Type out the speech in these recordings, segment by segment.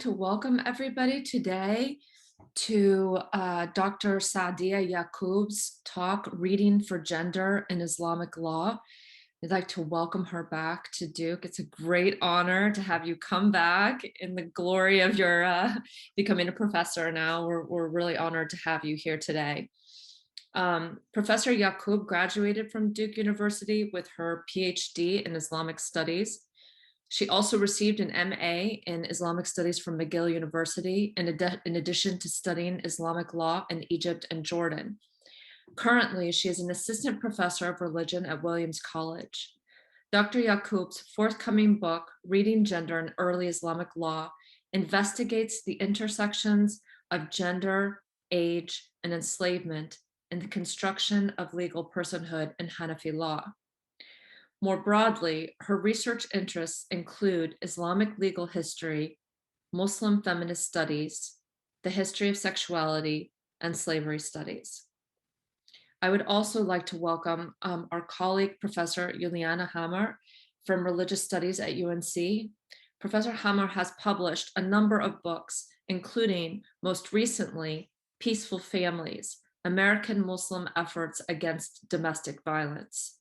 To welcome everybody today to Dr. Saadia Yacoob's talk, Reading for Gender in Islamic Law. I'd like to welcome her back to Duke. It's a great honor to have you come back in the glory of your becoming a professor now. We're really honored to have you here today. Professor Yacoob graduated from Duke University with her PhD in Islamic Studies. She also received an MA in Islamic Studies from McGill University, in addition to studying Islamic law in Egypt and Jordan. Currently, she is an assistant professor of religion at Williams College. Dr. Yacoob's forthcoming book, Reading Gender in Early Islamic Law, investigates the intersections of gender, age, and enslavement in the construction of legal personhood in Hanafi law. More broadly, her research interests include Islamic legal history, Muslim feminist studies, the history of sexuality, and slavery studies. I would also like to welcome our colleague, Professor Juliana Hammer from Religious Studies at UNC. Professor Hammer has published a number of books, including, most recently, Peaceful Families, American Muslim Efforts Against Domestic Violence.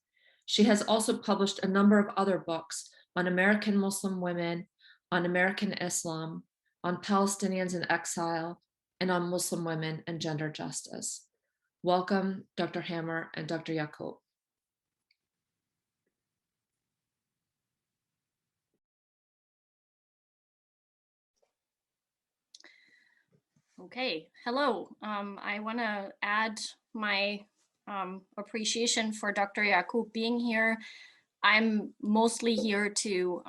She has also published a number of other books on American Muslim women, on American Islam, on Palestinians in exile, and on Muslim women and gender justice. Welcome, Dr. Hammer and Dr. Yacoob. Okay, hello. I want to add my appreciation for Dr. Yacoob being here. I'm mostly here to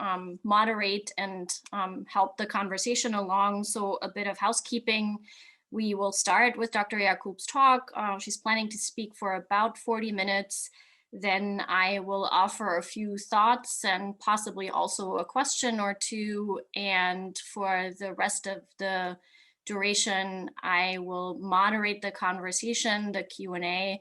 moderate and help the conversation along. So a bit of housekeeping. We will start with Dr. Yacoob's talk. She's planning to speak for about 40 minutes. Then I will offer a few thoughts and possibly also a question or two. And for the rest of the duration, I will moderate the conversation, the Q&A.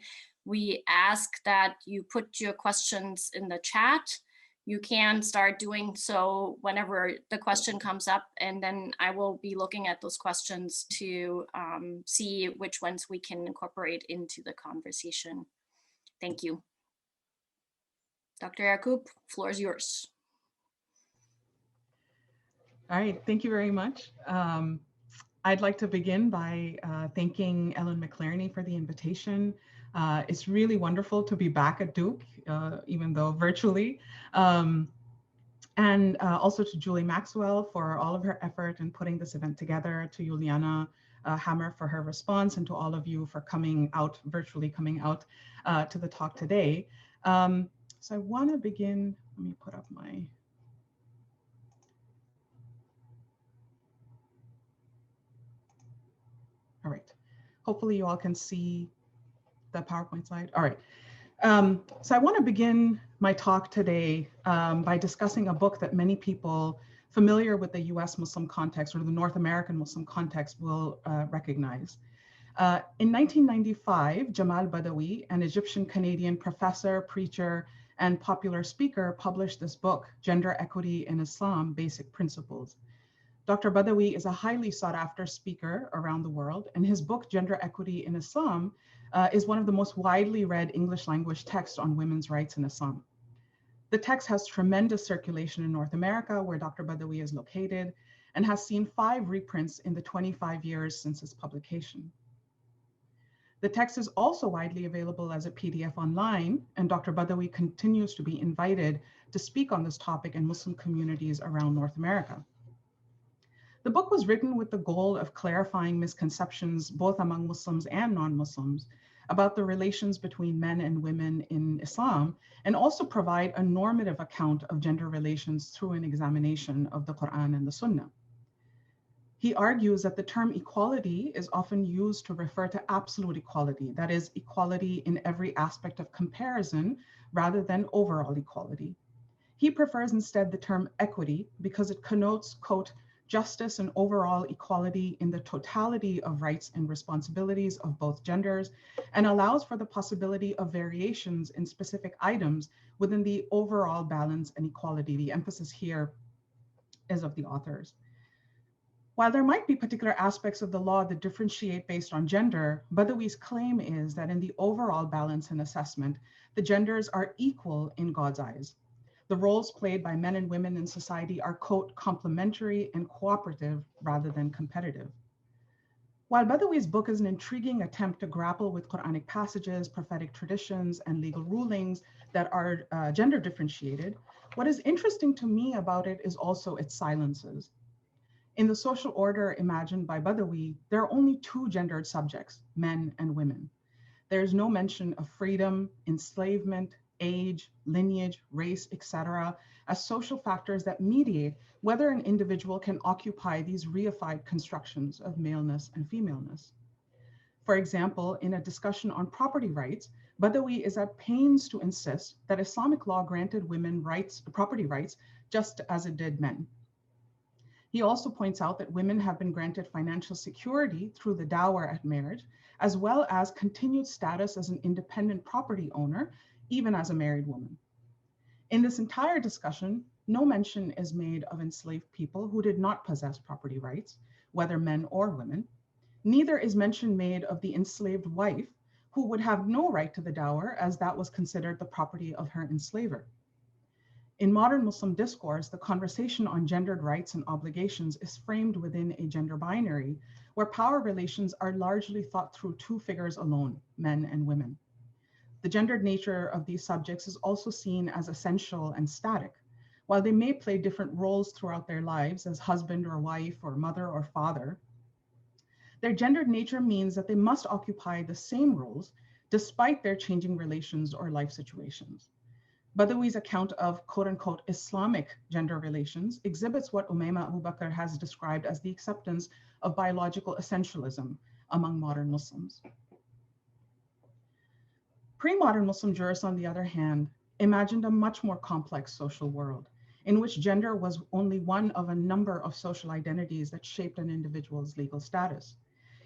We ask that you put your questions in the chat. You can start doing so whenever the question comes up, and then I will be looking at those questions to see which ones we can incorporate into the conversation. Thank you. Dr. Yacoob, floor is yours. All right, thank you very much. I'd like to begin by thanking Ellen McLaren for the invitation. It's really wonderful to be back at Duke, even though virtually. And also to Julie Maxwell for all of her effort in putting this event together, to Juliana Hammer for her response, and to all of you for coming out, virtually coming out to the talk today. So I want to begin, let me put up my, all right. Hopefully you all can see the PowerPoint slide. All right. So I want to begin my talk today by discussing a book that many people familiar with the US Muslim context or the North American Muslim context will recognize. In 1995, Jamal Badawi, an Egyptian-Canadian professor, preacher, and popular speaker, published this book, Gender Equity in Islam, Basic Principles. Dr. Badawi is a highly sought after speaker around the world, and his book, Gender Equity in Islam, is one of the most widely read English language texts on women's rights in Islam. The text has tremendous circulation in North America, where Dr. Badawi is located, and has seen 5 reprints in the 25 years since its publication. The text is also widely available as a PDF online, and Dr. Badawi continues to be invited to speak on this topic in Muslim communities around North America. The book was written with the goal of clarifying misconceptions, both among Muslims and non-Muslims, about the relations between men and women in Islam, and also provide a normative account of gender relations through an examination of the Quran and the Sunnah. He argues that the term equality is often used to refer to absolute equality, that is, equality in every aspect of comparison rather than overall equality. He prefers instead the term equity because it connotes, quote, justice and overall equality in the totality of rights and responsibilities of both genders, and allows for the possibility of variations in specific items within the overall balance and equality. The emphasis here is of the authors. While there might be particular aspects of the law that differentiate based on gender, Badawi's claim is that in the overall balance and assessment, the genders are equal in God's eyes. The roles played by men and women in society are, quote, complementary and cooperative rather than competitive. While Badawi's book is an intriguing attempt to grapple with Quranic passages, prophetic traditions, and legal rulings that are gender differentiated, what is interesting to me about it is also its silences. In the social order imagined by Badawi, there are only two gendered subjects, men and women. There is no mention of freedom, enslavement, age, lineage, race, etc., as social factors that mediate whether an individual can occupy these reified constructions of maleness and femaleness. For example, in a discussion on property rights, Badawi is at pains to insist that Islamic law granted women property rights just as it did men. He also points out that women have been granted financial security through the dower at marriage, as well as continued status as an independent property owner, even as a married woman. In this entire discussion, no mention is made of enslaved people who did not possess property rights, whether men or women. Neither is mention made of the enslaved wife, who would have no right to the dower, as that was considered the property of her enslaver. In modern Muslim discourse, the conversation on gendered rights and obligations is framed within a gender binary, where power relations are largely thought through two figures alone, men and women. The gendered nature of these subjects is also seen as essential and static. While they may play different roles throughout their lives as husband or wife or mother or father, their gendered nature means that they must occupy the same roles despite their changing relations or life situations. Badawi's account of quote-unquote Islamic gender relations exhibits what Umayma Abu Bakr has described as the acceptance of biological essentialism among modern Muslims. Pre-modern Muslim jurists, on the other hand, imagined a much more complex social world in which gender was only one of a number of social identities that shaped an individual's legal status.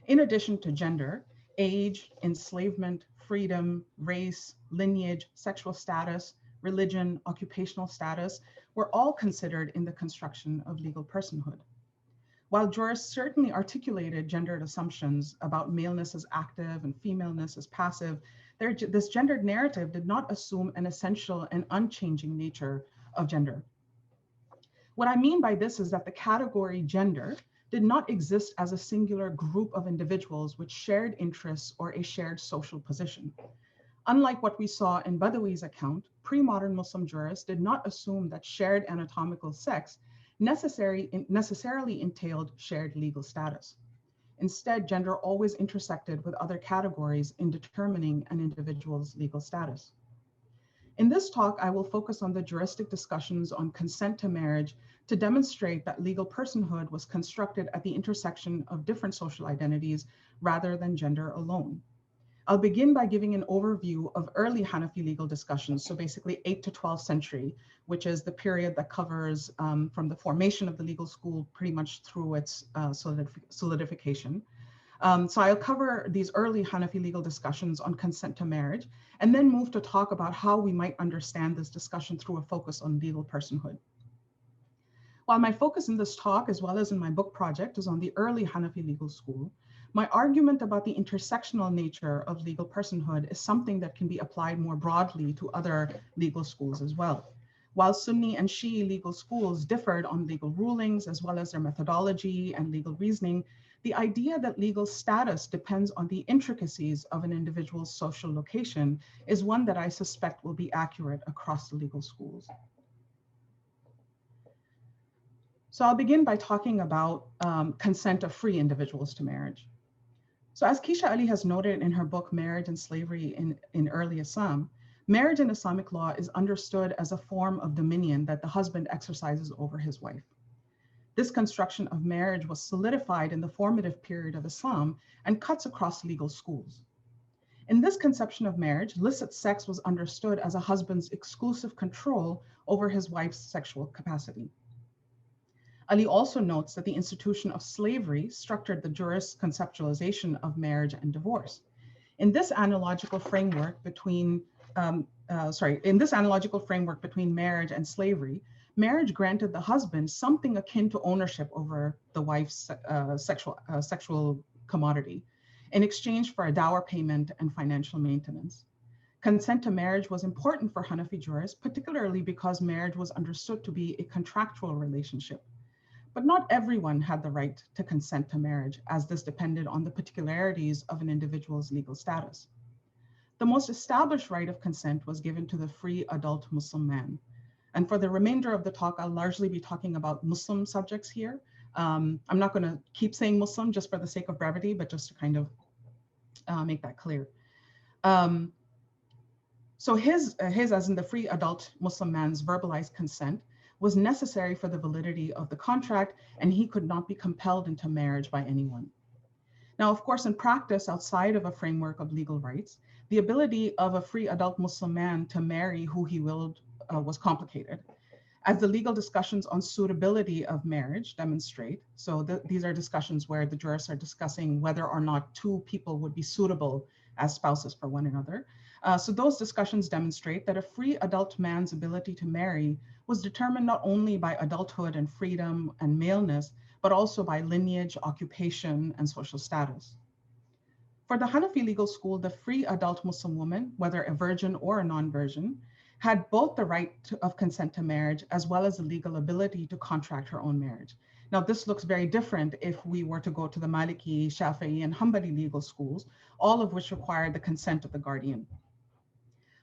In addition to gender, age, enslavement, freedom, race, lineage, sexual status, religion, occupational status were all considered in the construction of legal personhood. While jurists certainly articulated gendered assumptions about maleness as active and femaleness as passive, this gendered narrative did not assume an essential and unchanging nature of gender. What I mean by this is that the category gender did not exist as a singular group of individuals with shared interests or a shared social position. Unlike what we saw in Badawi's account, pre-modern Muslim jurists did not assume that shared anatomical sex necessarily entailed shared legal status. Instead, gender always intersected with other categories in determining an individual's legal status. In this talk, I will focus on the juristic discussions on consent to marriage to demonstrate that legal personhood was constructed at the intersection of different social identities rather than gender alone. I'll begin by giving an overview of early Hanafi legal discussions, so basically 8th to 12th century, which is the period that covers from the formation of the legal school pretty much through its solidification. So I'll cover these early Hanafi legal discussions on consent to marriage, and then move to talk about how we might understand this discussion through a focus on legal personhood. While my focus in this talk, as well as in my book project, is on the early Hanafi legal school, my argument about the intersectional nature of legal personhood is something that can be applied more broadly to other legal schools as well. While Sunni and Shi'i legal schools differed on legal rulings, as well as their methodology and legal reasoning, the idea that legal status depends on the intricacies of an individual's social location is one that I suspect will be accurate across the legal schools. So I'll begin by talking about consent of free individuals to marriage. So as Keisha Ali has noted in her book, Marriage and Slavery in Early Islam, marriage in Islamic law is understood as a form of dominion that the husband exercises over his wife. This construction of marriage was solidified in the formative period of Islam and cuts across legal schools. In this conception of marriage, licit sex was understood as a husband's exclusive control over his wife's sexual capacity. Ali also notes that the institution of slavery structured the jurist's conceptualization of marriage and divorce. In this analogical framework between marriage and slavery, marriage granted the husband something akin to ownership over the wife's sexual commodity in exchange for a dower payment and financial maintenance. Consent to marriage was important for Hanafi jurists, particularly because marriage was understood to be a contractual relationship. But not everyone had the right to consent to marriage, as this depended on the particularities of an individual's legal status. The most established right of consent was given to the free adult Muslim man. And for the remainder of the talk, I'll largely be talking about Muslim subjects here. I'm not going to keep saying Muslim just for the sake of brevity, but just to kind of make that clear. So his, as in the free adult Muslim man's verbalized consent, was necessary for the validity of the contract, and he could not be compelled into marriage by anyone. Now, of course, in practice, outside of a framework of legal rights, the ability of a free adult Muslim man to marry who he willed was complicated, as the legal discussions on suitability of marriage demonstrate. So these are discussions where the jurists are discussing whether or not two people would be suitable as spouses for one another. So those discussions demonstrate that a free adult man's ability to marry was determined not only by adulthood and freedom and maleness, but also by lineage, occupation, and social status. For the Hanafi legal school, the free adult Muslim woman, whether a virgin or a non-virgin, had both the right of consent to marriage as well as the legal ability to contract her own marriage. Now, this looks very different if we were to go to the Maliki, Shafi'i, and Hanbali legal schools, all of which require the consent of the guardian.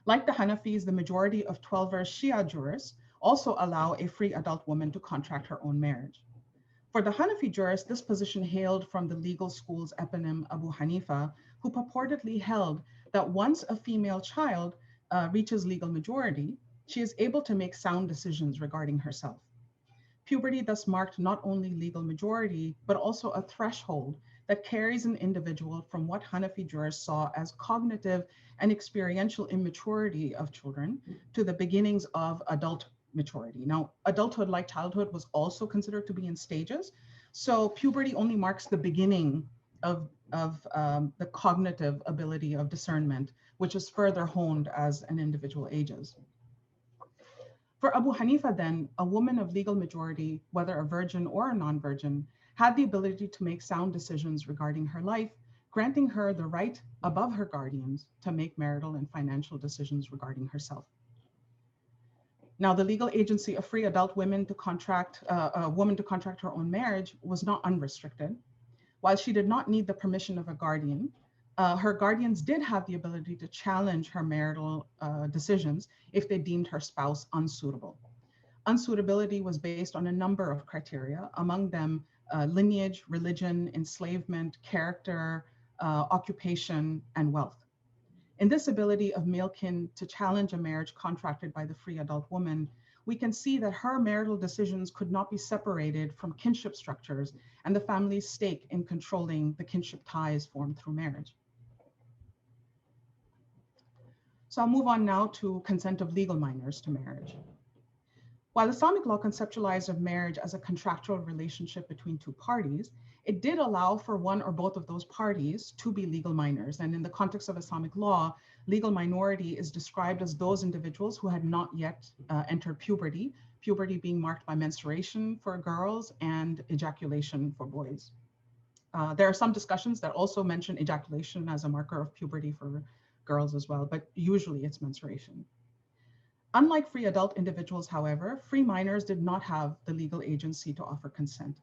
Like the Hanafis, the majority of 12-verse Shia jurists also allow a free adult woman to contract her own marriage. For the Hanafi jurists, this position hailed from the legal school's eponym Abu Hanifa, who purportedly held that once a female child reaches legal majority, she is able to make sound decisions regarding herself. Puberty thus marked not only legal majority, but also a threshold that carries an individual from what Hanafi jurists saw as cognitive and experiential immaturity of children to the beginnings of adult maturity. Now, adulthood, like childhood, was also considered to be in stages. So puberty only marks the beginning of the cognitive ability of discernment, which is further honed as an individual ages. For Abu Hanifa then, a woman of legal majority, whether a virgin or a non-virgin, had the ability to make sound decisions regarding her life, granting her the right above her guardians to make marital and financial decisions regarding herself. Now, the legal agency of free adult women to contract, a woman to contract her own marriage was not unrestricted. While she did not need the permission of a guardian, her guardians did have the ability to challenge her marital decisions if they deemed her spouse unsuitable. Unsuitability was based on a number of criteria, among them lineage, religion, enslavement, character, occupation, and wealth. In this ability of male kin to challenge a marriage contracted by the free adult woman, we can see that her marital decisions could not be separated from kinship structures and the family's stake in controlling the kinship ties formed through marriage. So I'll move on now to consent of legal minors to marriage. While Islamic law conceptualized of marriage as a contractual relationship between two parties, it did allow for one or both of those parties to be legal minors. And in the context of Islamic law, legal minority is described as those individuals who had not yet entered puberty, puberty being marked by menstruation for girls and ejaculation for boys. There are some discussions that also mention ejaculation as a marker of puberty for girls as well, but usually it's menstruation. Unlike free adult individuals, however, free minors did not have the legal agency to offer consent.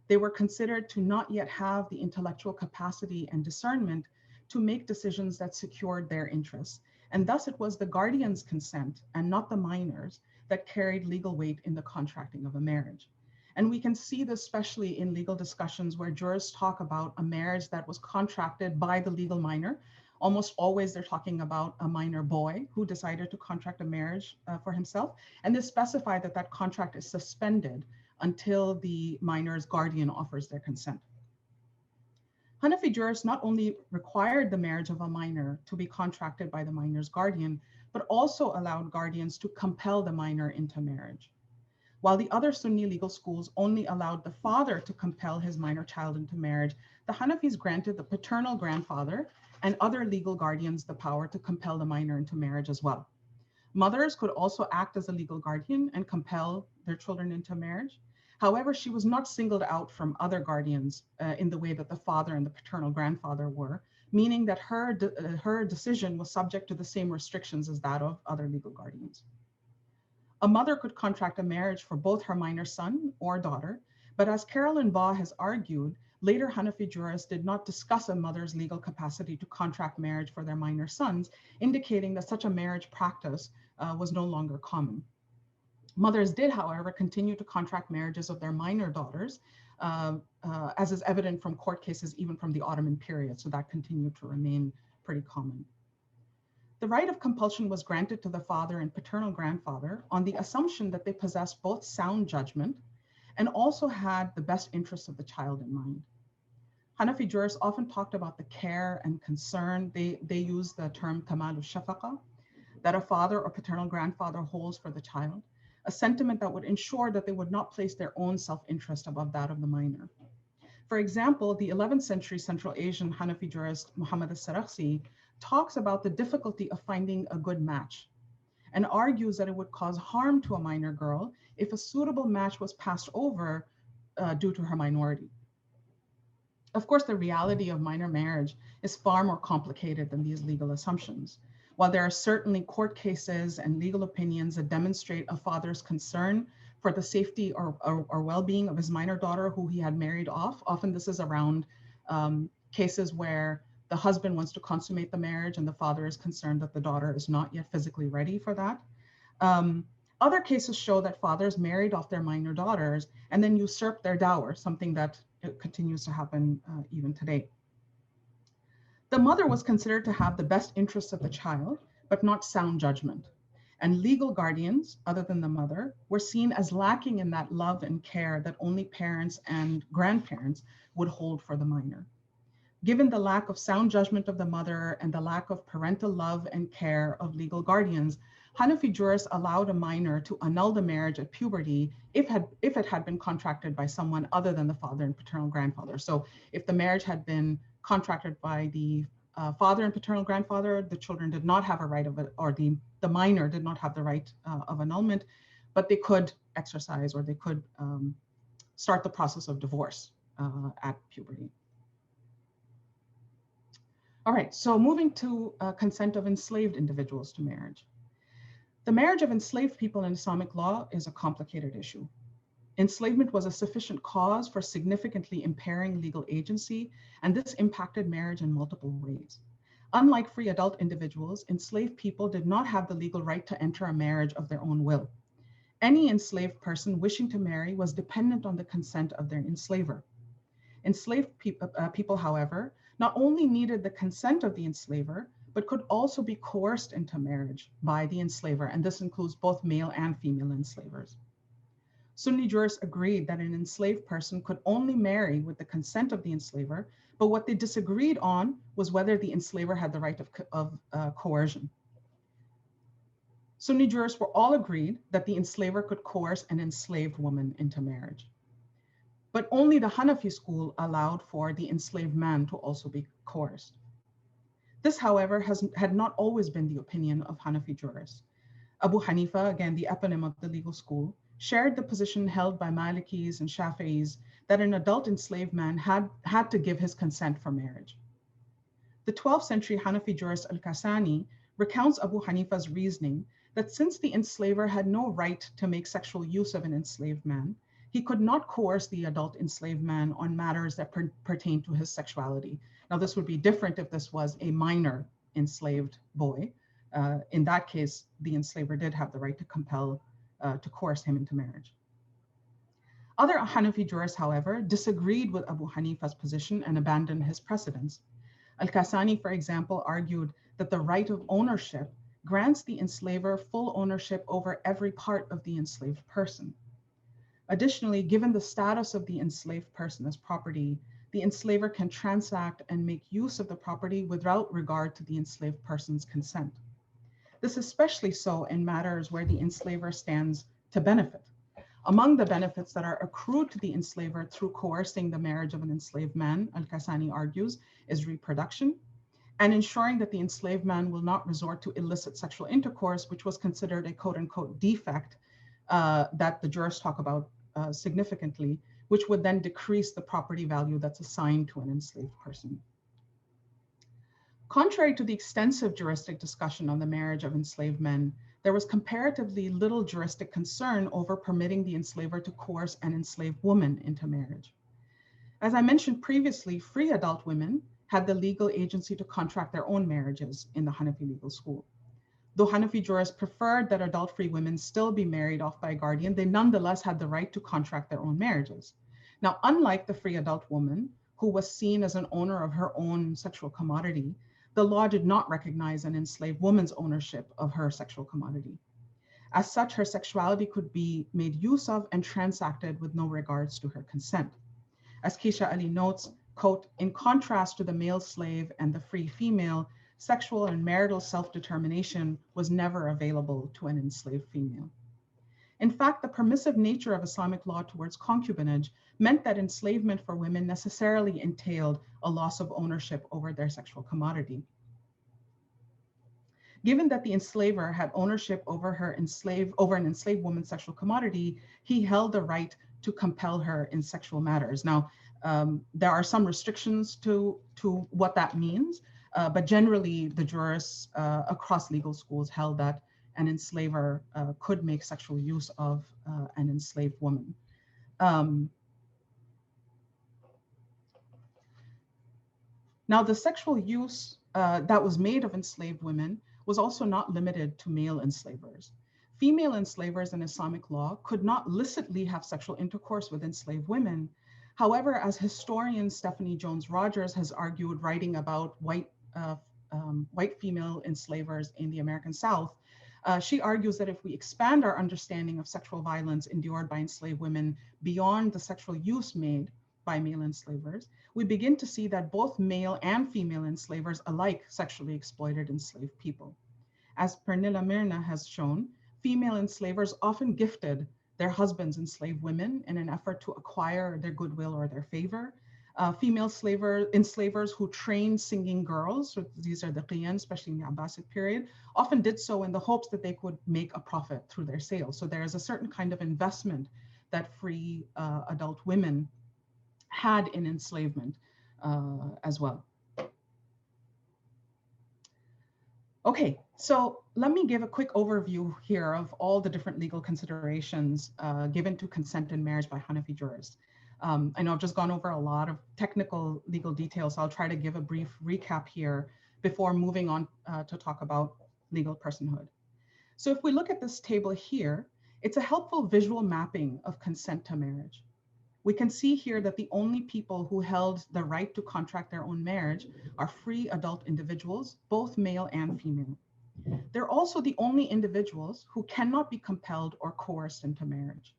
They were considered to not yet have the intellectual capacity and discernment to make decisions that secured their interests. And thus it was the guardian's consent and not the minors that carried legal weight in the contracting of a marriage. And we can see this especially in legal discussions where jurists talk about a marriage that was contracted by the legal minor. Almost always they're talking about a minor boy who decided to contract a marriage for himself. And they specify that that contract is suspended until the minor's guardian offers their consent. Hanafi jurists not only required the marriage of a minor to be contracted by the minor's guardian, but also allowed guardians to compel the minor into marriage. While the other Sunni legal schools only allowed the father to compel his minor child into marriage, the Hanafis granted the paternal grandfather and other legal guardians the power to compel the minor into marriage as well. Mothers could also act as a legal guardian and compel their children into marriage. However, she was not singled out from other guardians in the way that the father and the paternal grandfather were, meaning that her decision was subject to the same restrictions as that of other legal guardians. A mother could contract a marriage for both her minor son or daughter, but as Carolyn Baugh has argued, later Hanafi jurists did not discuss a mother's legal capacity to contract marriage for their minor sons, indicating that such a marriage practice was no longer common. Mothers did, however, continue to contract marriages of their minor daughters, as is evident from court cases even from the Ottoman period, so that continued to remain pretty common. The right of compulsion was granted to the father and paternal grandfather on the assumption that they possessed both sound judgment and also had the best interests of the child in mind. Hanafi jurists often talked about the care and concern. They use the term kamal al-shafaqa, that a father or paternal grandfather holds for the child, a sentiment that would ensure that they would not place their own self-interest above that of the minor. For example, the 11th century Central Asian Hanafi jurist Muhammad al-Sarakhsi talks about the difficulty of finding a good match and argues that it would cause harm to a minor girl if a suitable match was passed over due to her minority. Of course, the reality of minor marriage is far more complicated than these legal assumptions. While there are certainly court cases and legal opinions that demonstrate a father's concern for the safety or well-being of his minor daughter who he had married off, often this is around cases where the husband wants to consummate the marriage and the father is concerned that the daughter is not yet physically ready for that. Other cases show that fathers married off their minor daughters and then usurped their dower, something that continues to happen even today. The mother was considered to have the best interests of the child, but not sound judgment. And legal guardians, other than the mother, were seen as lacking in that love and care that only parents and grandparents would hold for the minor. Given the lack of sound judgment of the mother and the lack of parental love and care of legal guardians, Hanafi jurists allowed a minor to annul the marriage at puberty if it had been contracted by someone other than the father and paternal grandfather. So if the marriage had been contracted by the father and paternal grandfather, the children did not have a right of it, or the minor did not have the right of annulment, but they could exercise or they could start the process of divorce at puberty. All right, so moving to consent of enslaved individuals to marriage. The marriage of enslaved people in Islamic law is a complicated issue. Enslavement was a sufficient cause for significantly impairing legal agency, and this impacted marriage in multiple ways. Unlike free adult individuals, enslaved people did not have the legal right to enter a marriage of their own will. Any enslaved person wishing to marry was dependent on the consent of their enslaver. Enslaved people, however, not only needed the consent of the enslaver, but could also be coerced into marriage by the enslaver, and this includes both male and female enslavers. Sunni jurists agreed that an enslaved person could only marry with the consent of the enslaver, but what they disagreed on was whether the enslaver had the right of coercion. Sunni jurists were all agreed that the enslaver could coerce an enslaved woman into marriage. But only the Hanafi school allowed for the enslaved man to also be coerced. This, however, had not always been the opinion of Hanafi jurists. Abu Hanifa, again, the eponym of the legal school, shared the position held by Malikis and Shafi'is that an adult enslaved man had to give his consent for marriage. The 12th century Hanafi jurist Al-Kasani recounts Abu Hanifa's reasoning that since the enslaver had no right to make sexual use of an enslaved man, he could not coerce the adult enslaved man on matters that pertain to his sexuality. Now, this would be different if this was a minor enslaved boy. In that case, the enslaver did have the right to compel, to coerce him into marriage. Other Hanafi jurists, however, disagreed with Abu Hanifa's position and abandoned his precedents. Al-Kasani, for example, argued that the right of ownership grants the enslaver full ownership over every part of the enslaved person. Additionally, given the status of the enslaved person as property, the enslaver can transact and make use of the property without regard to the enslaved person's consent. This is especially so in matters where the enslaver stands to benefit. Among the benefits that are accrued to the enslaver through coercing the marriage of an enslaved man, Al-Kasani argues, is reproduction, and ensuring that the enslaved man will not resort to illicit sexual intercourse, which was considered a quote unquote defect that the jurists talk about significantly, which would then decrease the property value that's assigned to an enslaved person. Contrary to the extensive juristic discussion on the marriage of enslaved men, there was comparatively little juristic concern over permitting the enslaver to coerce an enslaved woman into marriage. As I mentioned previously, free adult women had the legal agency to contract their own marriages in the Hanafi legal school. Though Hanafi jurists preferred that adult-free women still be married off by a guardian, they nonetheless had the right to contract their own marriages. Now, unlike the free adult woman, who was seen as an owner of her own sexual commodity, the law did not recognize an enslaved woman's ownership of her sexual commodity. As such, her sexuality could be made use of and transacted with no regards to her consent. As Keisha Ali notes, quote, in contrast to the male slave and the free female, sexual and marital self-determination was never available to an enslaved female. In fact, the permissive nature of Islamic law towards concubinage meant that enslavement for women necessarily entailed a loss of ownership over their sexual commodity. Given that the enslaver had ownership over an enslaved woman's sexual commodity, he held the right to compel her in sexual matters. Now, there are some restrictions to what that means, but generally the jurists across legal schools held that an enslaver could make sexual use of an enslaved woman. Now, the sexual use that was made of enslaved women was also not limited to male enslavers. Female enslavers in Islamic law could not licitly have sexual intercourse with enslaved women. However, as historian Stephanie Jones-Rogers has argued, writing about white female enslavers in the American South, she argues that if we expand our understanding of sexual violence endured by enslaved women beyond the sexual use made by male enslavers, we begin to see that both male and female enslavers alike sexually exploited enslaved people. As Pernilla Mirna has shown, female enslavers often gifted their husbands enslaved women in an effort to acquire their goodwill or their favor. Female enslavers who trained singing girls, so these are the qiyan, especially in the Abbasid period, often did so in the hopes that they could make a profit through their sales. So there is a certain kind of investment that free adult women had in enslavement as well. Okay, so let me give a quick overview here of all the different legal considerations given to consent in marriage by Hanafi jurists. I know I've just gone over a lot of technical legal details, so I'll try to give a brief recap here before moving on to talk about legal personhood. So if we look at this table here, it's a helpful visual mapping of consent to marriage. We can see here that the only people who held the right to contract their own marriage are free adult individuals, both male and female. They're also the only individuals who cannot be compelled or coerced into marriage.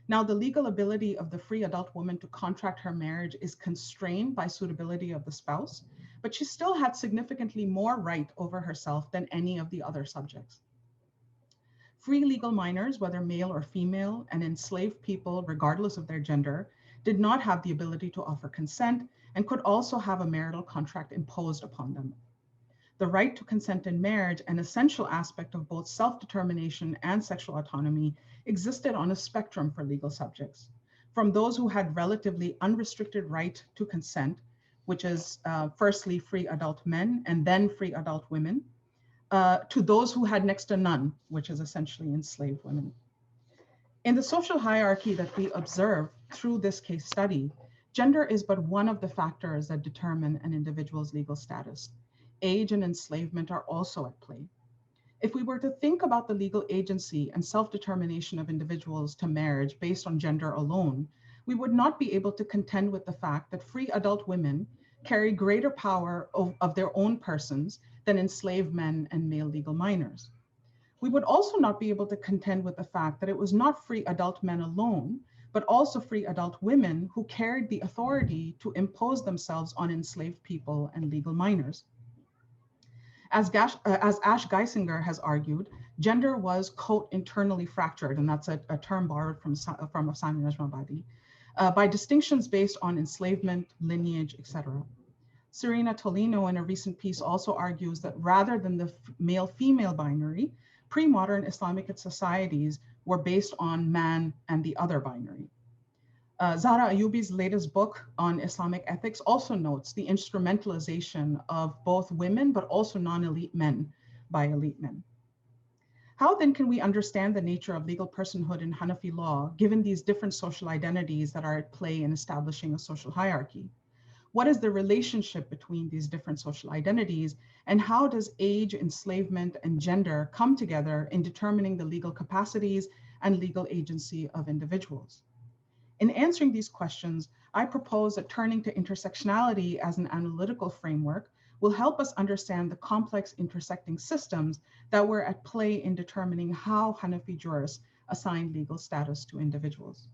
Now, the legal ability of the free adult woman to contract her marriage is constrained by suitability of the spouse, but she still had significantly more right over herself than any of the other subjects. Free legal minors, whether male or female, and enslaved people, regardless of their gender, did not have the ability to offer consent and could also have a marital contract imposed upon them. The right to consent in marriage, an essential aspect of both self-determination and sexual autonomy, existed on a spectrum for legal subjects, from those who had relatively unrestricted right to consent, which is firstly free adult men and then free adult women, to those who had next to none, which is essentially enslaved women. In the social hierarchy that we observe through this case study, gender is but one of the factors that determine an individual's legal status. Age and enslavement are also at play. If we were to think about the legal agency and self-determination of individuals to marriage based on gender alone, we would not be able to contend with the fact that free adult women carry greater power of their own persons than enslaved men and male legal minors. We would also not be able to contend with the fact that it was not free adult men alone, but also free adult women who carried the authority to impose themselves on enslaved people and legal minors. As Ash Geisinger has argued, gender was, quote, internally fractured, and that's a term borrowed from Sami Najmabadi, by distinctions based on enslavement, lineage, etc. Serena Tolino, in a recent piece, also argues that rather than the male-female binary, pre-modern Islamic societies were based on man and the other binary. Zahra Ayoubi's latest book on Islamic ethics also notes the instrumentalization of both women, but also non-elite men by elite men. How then can we understand the nature of legal personhood in Hanafi law, given these different social identities that are at play in establishing a social hierarchy? What is the relationship between these different social identities, and how does age, enslavement, and gender come together in determining the legal capacities and legal agency of individuals? In answering these questions, I propose that turning to intersectionality as an analytical framework will help us understand the complex intersecting systems that were at play in determining how Hanafi jurists assign legal status to individuals.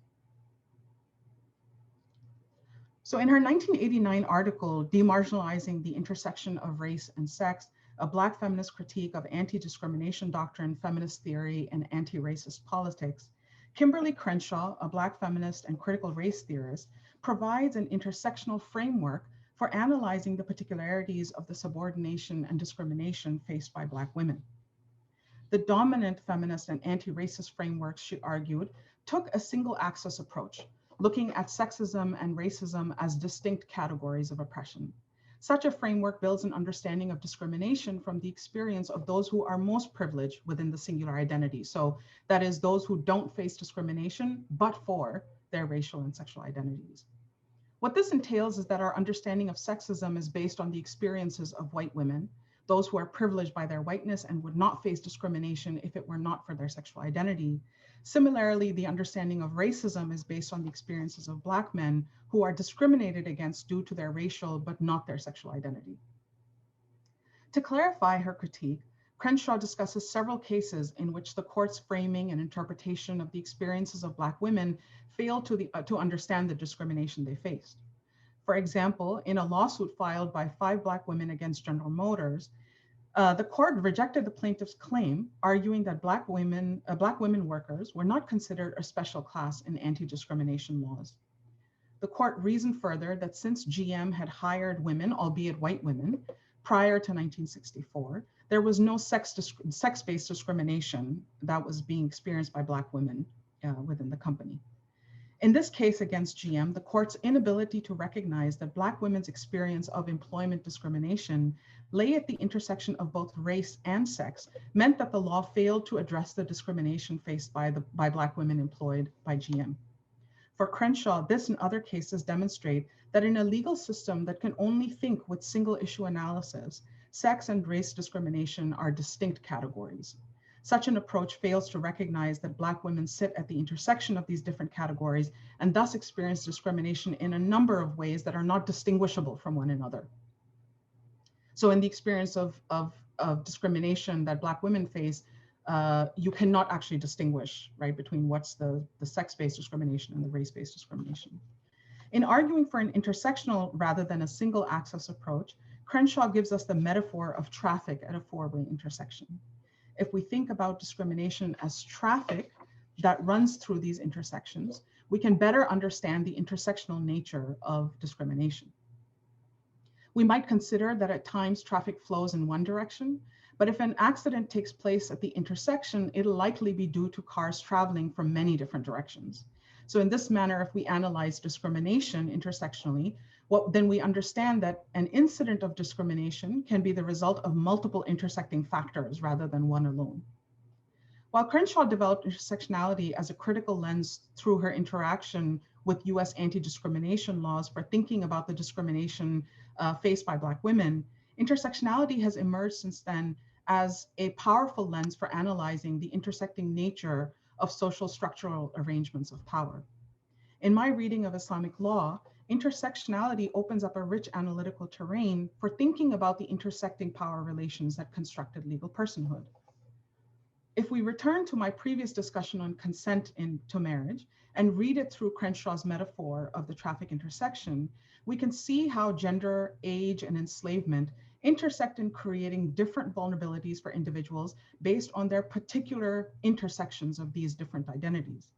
So in her 1989 article, Demarginalizing the Intersection of Race and Sex, a Black feminist critique of anti-discrimination doctrine, feminist theory, and anti-racist politics, Kimberly Crenshaw, a Black feminist and critical race theorist, provides an intersectional framework for analyzing the particularities of the subordination and discrimination faced by Black women. The dominant feminist and anti-racist frameworks, she argued, took a single axis approach, looking at sexism and racism as distinct categories of oppression. Such a framework builds an understanding of discrimination from the experience of those who are most privileged within the singular identity. So that is those who don't face discrimination, but for their racial and sexual identities. What this entails is that our understanding of sexism is based on the experiences of white women, those who are privileged by their whiteness and would not face discrimination if it were not for their sexual identity. Similarly, the understanding of racism is based on the experiences of Black men who are discriminated against due to their racial but not their sexual identity. To clarify her critique, Crenshaw discusses several cases in which the court's framing and interpretation of the experiences of Black women failed to understand the discrimination they faced. For example, in a lawsuit filed by 5 Black women against General Motors, the court rejected the plaintiff's claim, arguing that Black women workers were not considered a special class in anti-discrimination laws. The court reasoned further that since GM had hired women, albeit white women, prior to 1964, there was no sex-based discrimination that was being experienced by Black women within the company. In this case against GM, the court's inability to recognize that Black women's experience of employment discrimination lay at the intersection of both race and sex meant that the law failed to address the discrimination faced by Black women employed by GM. For Crenshaw, this and other cases demonstrate that in a legal system that can only think with single issue analysis, sex and race discrimination are distinct categories. Such an approach fails to recognize that Black women sit at the intersection of these different categories and thus experience discrimination in a number of ways that are not distinguishable from one another. So in the experience of discrimination that Black women face, you cannot actually distinguish, right, between what's the sex-based discrimination and the race-based discrimination. In arguing for an intersectional rather than a single axis approach, Crenshaw gives us the metaphor of traffic at a 4-way intersection. If we think about discrimination as traffic that runs through these intersections, we can better understand the intersectional nature of discrimination. We might consider that at times traffic flows in one direction, but if an accident takes place at the intersection, it'll likely be due to cars traveling from many different directions. So in this manner, if we analyze discrimination intersectionally, then we understand that an incident of discrimination can be the result of multiple intersecting factors rather than one alone. While Crenshaw developed intersectionality as a critical lens through her interaction with US anti-discrimination laws for thinking about the discrimination faced by Black women, intersectionality has emerged since then as a powerful lens for analyzing the intersecting nature of social structural arrangements of power. In my reading of Islamic law, intersectionality opens up a rich analytical terrain for thinking about the intersecting power relations that constructed legal personhood. If we return to my previous discussion on consent to marriage and read it through Crenshaw's metaphor of the traffic intersection, we can see how gender, age, and enslavement intersect in creating different vulnerabilities for individuals based on their particular intersections of these different identities.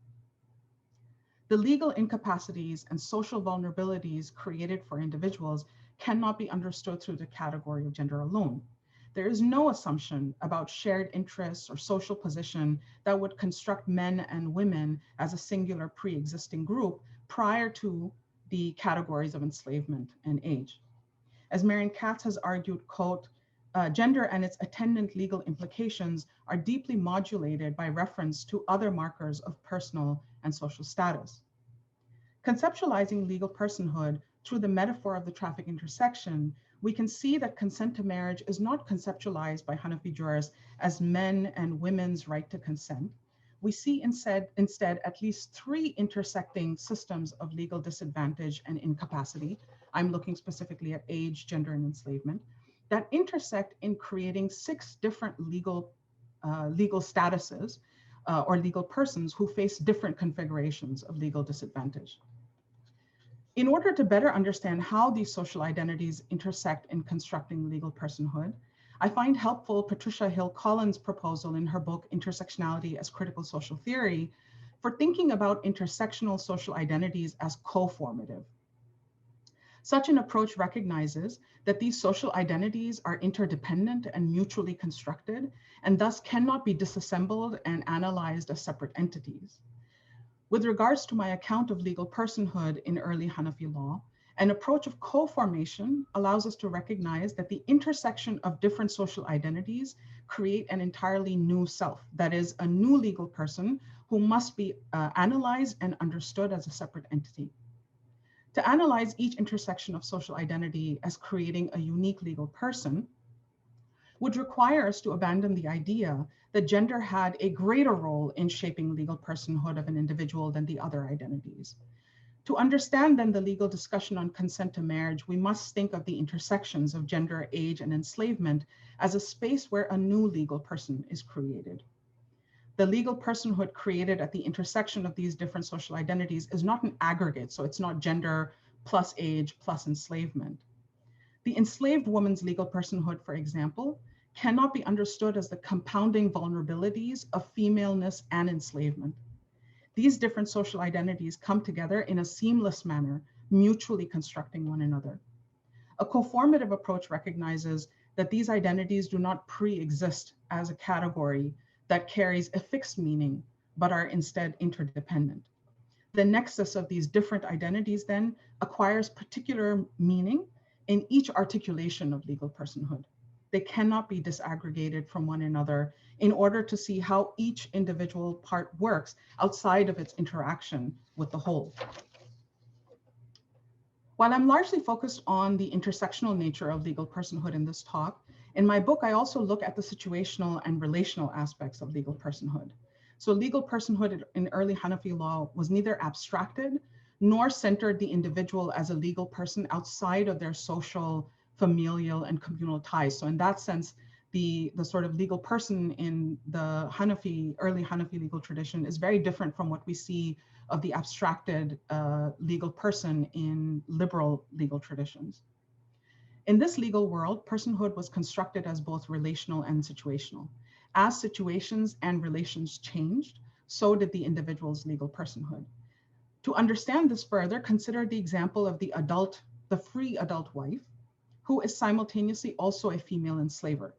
The legal incapacities and social vulnerabilities created for individuals cannot be understood through the category of gender alone. There is no assumption about shared interests or social position that would construct men and women as a singular pre-existing group prior to the categories of enslavement and age. As Marian Katz has argued, quote, gender and its attendant legal implications are deeply modulated by reference to other markers of personal and social status. Conceptualizing legal personhood through the metaphor of the traffic intersection, we can see that consent to marriage is not conceptualized by Hanafi jurists as men and women's right to consent. We see instead at least three intersecting systems of legal disadvantage and incapacity. I'm looking specifically at age, gender, and enslavement, that intersect in creating six different legal statuses or legal persons who face different configurations of legal disadvantage. In order to better understand how these social identities intersect in constructing legal personhood, I find helpful Patricia Hill Collins' proposal in her book, Intersectionality as Critical Social Theory, for thinking about intersectional social identities as co-formative. Such an approach recognizes that these social identities are interdependent and mutually constructed, and thus cannot be disassembled and analyzed as separate entities. With regards to my account of legal personhood in early Hanafi law, an approach of co-formation allows us to recognize that the intersection of different social identities create an entirely new self, that is, a new legal person who must be analyzed and understood as a separate entity. To analyze each intersection of social identity as creating a unique legal person would require us to abandon the idea that gender had a greater role in shaping legal personhood of an individual than the other identities. To understand then the legal discussion on consent to marriage, we must think of the intersections of gender, age, and enslavement as a space where a new legal person is created. The legal personhood created at the intersection of these different social identities is not an aggregate, so it's not gender plus age plus enslavement. The enslaved woman's legal personhood, for example, cannot be understood as the compounding vulnerabilities of femaleness and enslavement. These different social identities come together in a seamless manner, mutually constructing one another. A co-formative approach recognizes that these identities do not pre-exist as a category that carries a fixed meaning, but are instead interdependent. The nexus of these different identities then acquires particular meaning in each articulation of legal personhood. They cannot be disaggregated from one another in order to see how each individual part works outside of its interaction with the whole. While I'm largely focused on the intersectional nature of legal personhood in this talk, in my book, I also look at the situational and relational aspects of legal personhood. So legal personhood in early Hanafi law was neither abstracted nor centered the individual as a legal person outside of their social, familial, and communal ties. So in that sense, the sort of legal person in the early Hanafi legal tradition is very different from what we see of the abstracted legal person in liberal legal traditions. In this legal world, personhood was constructed as both relational and situational. As situations and relations changed, so did the individual's legal personhood. To understand this further, consider the example of the free adult wife, who is simultaneously also a female enslaver.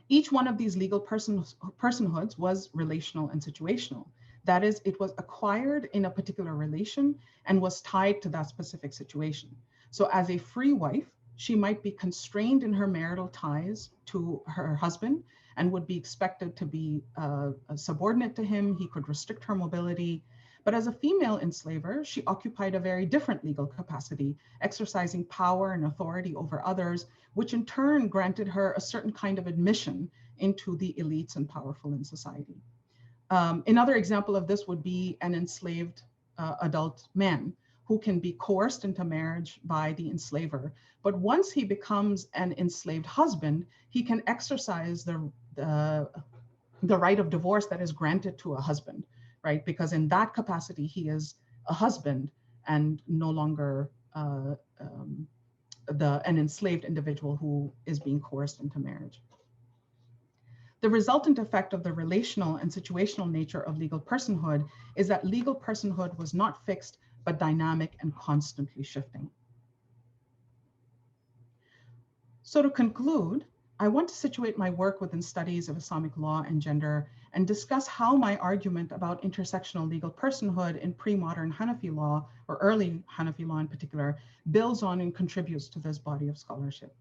Each one of these legal personhoods was relational and situational. That is, it was acquired in a particular relation and was tied to that specific situation. So as a free wife, she might be constrained in her marital ties to her husband and would be expected to be subordinate to him. He could restrict her mobility. But as a female enslaver, she occupied a very different legal capacity, exercising power and authority over others, which in turn granted her a certain kind of admission into the elites and powerful in society. Another example of this would be an enslaved adult man who can be coerced into marriage by the enslaver. But once he becomes an enslaved husband, he can exercise the right of divorce that is granted to a husband, right? Because in that capacity, he is a husband and no longer an enslaved individual who is being coerced into marriage. The resultant effect of the relational and situational nature of legal personhood is that legal personhood was not fixed, but dynamic and constantly shifting. So to conclude, I want to situate my work within studies of Islamic law and gender and discuss how my argument about intersectional legal personhood in pre-modern Hanafi law, or early Hanafi law in particular, builds on and contributes to this body of scholarship.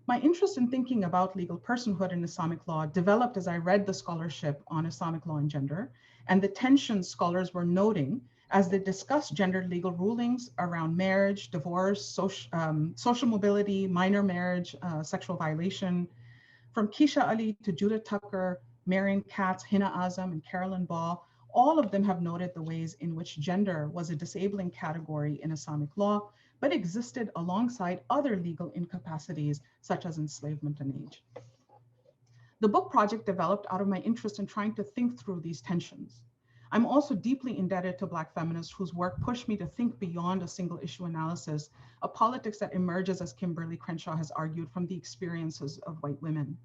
My interest in thinking about legal personhood in Islamic law developed as I read the scholarship on Islamic law and gender and the tensions scholars were noting as they discussed gendered legal rulings around marriage, divorce, social mobility, minor marriage, sexual violation. From Keisha Ali to Judith Tucker, Marion Katz, Hina Azam, and Carolyn Ball, all of them have noted the ways in which gender was a disabling category in Islamic law, but existed alongside other legal incapacities such as enslavement and age. The book project developed out of my interest in trying to think through these tensions. I'm also deeply indebted to Black feminists whose work pushed me to think beyond a single issue analysis, a politics that emerges, as Kimberly Crenshaw has argued, from the experiences of white women.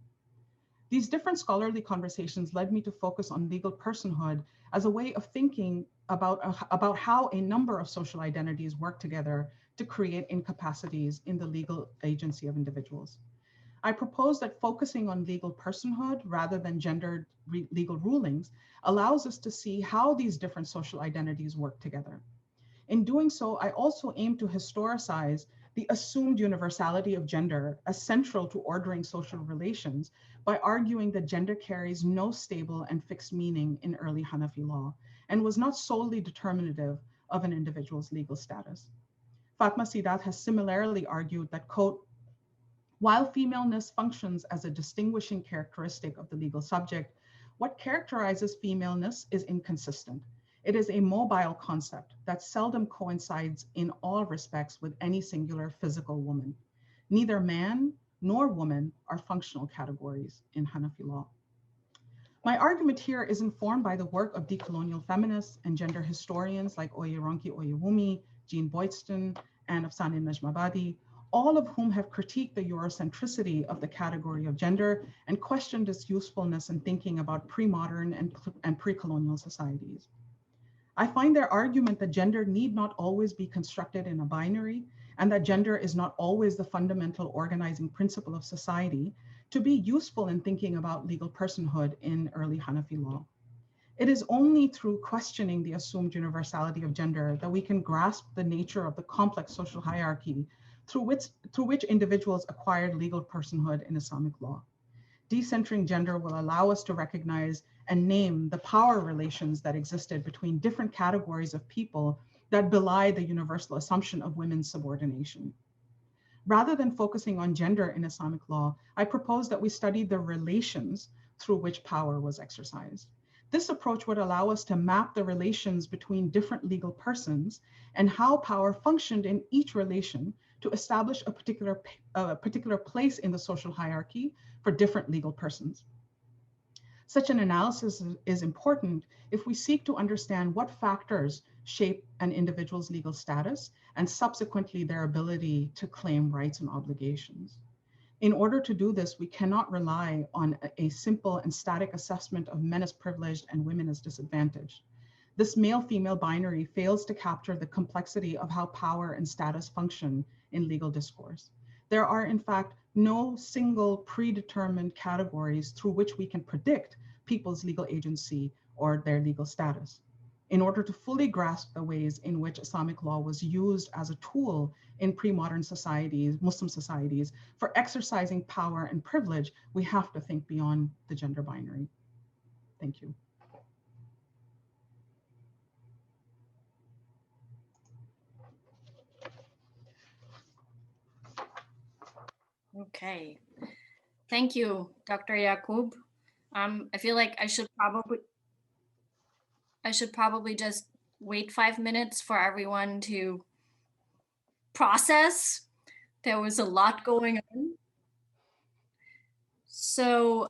These different scholarly conversations led me to focus on legal personhood as a way of thinking about how a number of social identities work together to create incapacities in the legal agency of individuals. I propose that focusing on legal personhood rather than gendered legal rulings allows us to see how these different social identities work together. In doing so, I also aim to historicize the assumed universality of gender as central to ordering social relations by arguing that gender carries no stable and fixed meaning in early Hanafi law and was not solely determinative of an individual's legal status. Fatma Sidat has similarly argued that, quote, while femaleness functions as a distinguishing characteristic of the legal subject, what characterizes femaleness is inconsistent. It is a mobile concept that seldom coincides in all respects with any singular physical woman. Neither man nor woman are functional categories in Hanafi law. My argument here is informed by the work of decolonial feminists and gender historians like Oyeronki Oyewumi, Jean Boydston, and Afsane Najmabadi, all of whom have critiqued the Eurocentricity of the category of gender and questioned its usefulness in thinking about pre-modern and pre-colonial societies. I find their argument that gender need not always be constructed in a binary and that gender is not always the fundamental organizing principle of society to be useful in thinking about legal personhood in early Hanafi law. It is only through questioning the assumed universality of gender that we can grasp the nature of the complex social hierarchy through which individuals acquired legal personhood in Islamic law. Decentering gender will allow us to recognize and name the power relations that existed between different categories of people that belie the universal assumption of women's subordination. Rather than focusing on gender in Islamic law, I propose that we study the relations through which power was exercised. This approach would allow us to map the relations between different legal persons and how power functioned in each relation to establish a particular place in the social hierarchy for different legal persons. Such an analysis is important if we seek to understand what factors shape an individual's legal status and subsequently their ability to claim rights and obligations. In order to do this, we cannot rely on a simple and static assessment of men as privileged and women as disadvantaged. This male-female binary fails to capture the complexity of how power and status function in legal discourse. There are, in fact, no single predetermined categories through which we can predict people's legal agency or their legal status. In order to fully grasp the ways in which Islamic law was used as a tool in pre-modern societies, Muslim societies, for exercising power and privilege, we have to think beyond the gender binary. Thank you. Okay, thank you, Dr. Yacoob. I feel like I should probably just wait 5 minutes for everyone to process. There was a lot going on. So,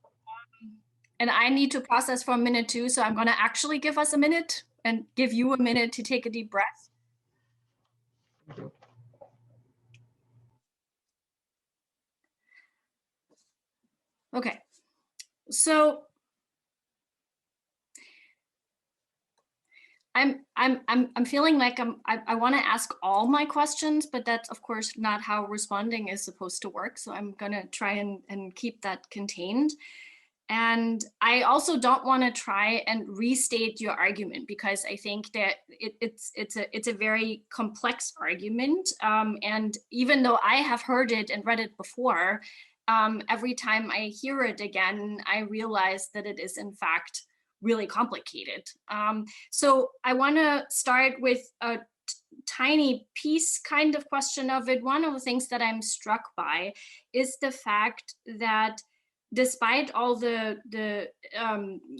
and I need to process for a minute too, so I'm gonna actually give us a minute and give you a minute to take a deep breath. Okay, so I'm feeling like I want to ask all my questions, but that's of course not how responding is supposed to work. So I'm gonna try and keep that contained. And I also don't want to try and restate your argument, because I think that it's a very complex argument. And even though I have heard it and read it before, every time I hear it again, I realize that it is in fact really complicated. So I want to start with a tiny piece kind of question of it. One of the things that I'm struck by is the fact that despite all the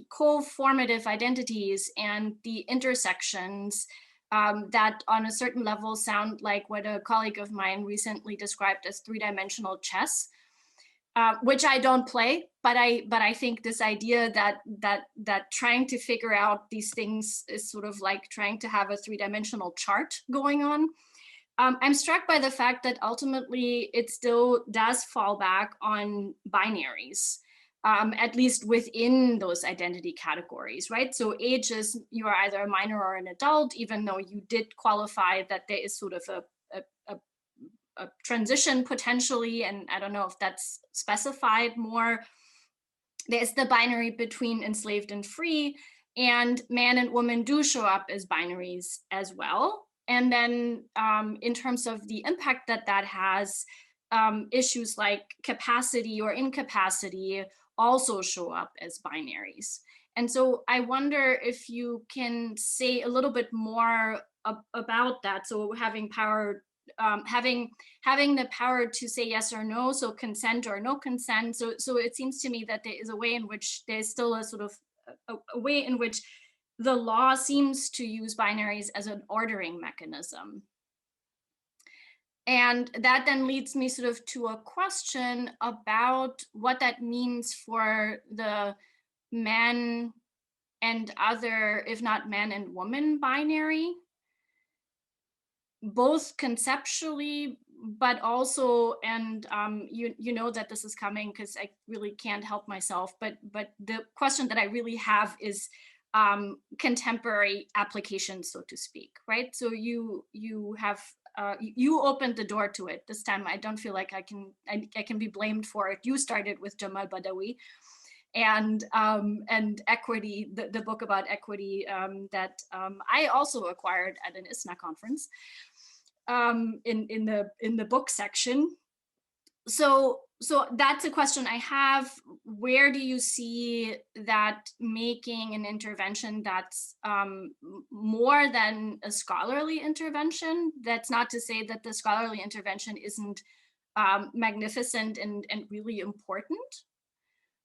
co-formative identities and the intersections that on a certain level sound like what a colleague of mine recently described as three-dimensional chess, which I don't play, but I think this idea that trying to figure out these things is sort of like trying to have a three-dimensional chart going on. I'm struck by the fact that ultimately it still does fall back on binaries, at least within those identity categories, right? So age is, you are either a minor or an adult, even though you did qualify that there is sort of a transition potentially, and I don't know if that's specified more. There's the binary between enslaved and free, and man and woman do show up as binaries as well. And then in terms of the impact that that has, issues like capacity or incapacity also show up as binaries. And so I wonder if you can say a little bit more about that. So having power, having the power to say yes or no, so consent or no consent. So it seems to me that there is a way in which there's still a sort of a way in which the law seems to use binaries as an ordering mechanism. And that then leads me sort of to a question about what that means for the man and other, if not man and woman binary, both conceptually, but also, and you know that this is coming because I really can't help myself, but the question that I really have is contemporary applications, so to speak, right? So you have you opened the door to it this time. I don't feel like I can be blamed for it. You started with Jamal Badawi and equity, the book about equity that I also acquired at an ISNA conference in the book section. So that's a question I have. Where do you see that making an intervention that's more than a scholarly intervention? That's not to say that the scholarly intervention isn't magnificent and really important.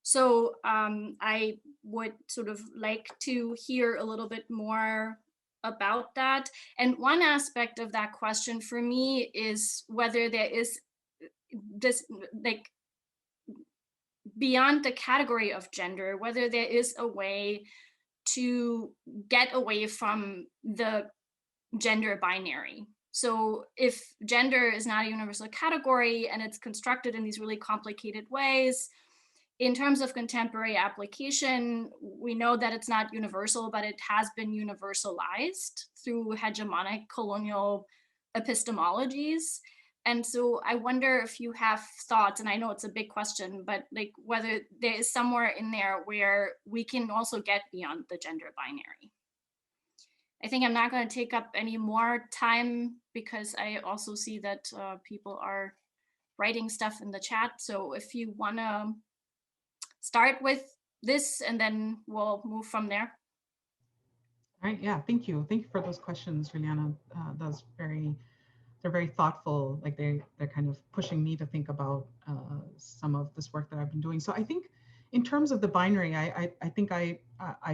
So I would sort of like to hear a little bit more about that. And one aspect of that question for me is whether there is this, like, beyond the category of gender, whether there is a way to get away from the gender binary. So if gender is not a universal category and it's constructed in these really complicated ways, in terms of contemporary application, we know that it's not universal, but it has been universalized through hegemonic colonial epistemologies. And so I wonder if you have thoughts, and I know it's a big question, but like whether there is somewhere in there where we can also get beyond the gender binary. I think I'm not going to take up any more time because I also see that people are writing stuff in the chat. So if you want to start with this and then we'll move from there. All right, yeah, thank you. Thank you for those questions, Juliana. That's they're very thoughtful. Like they're kind of pushing me to think about some of this work that I've been doing. So I think in terms of the binary, I think I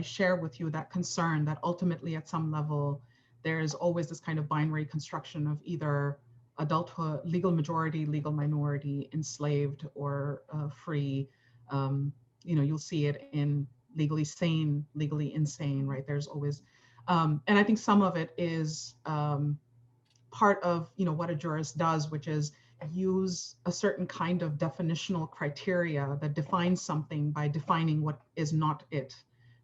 share with you that concern that ultimately at some level, there's always this kind of binary construction of either adulthood, legal majority, legal minority, enslaved or free. You know, you'll see it in legally sane, legally insane, right? There's always, and I think some of it is part of, you know, what a jurist does, which is use a certain kind of definitional criteria that defines something by defining what is not it,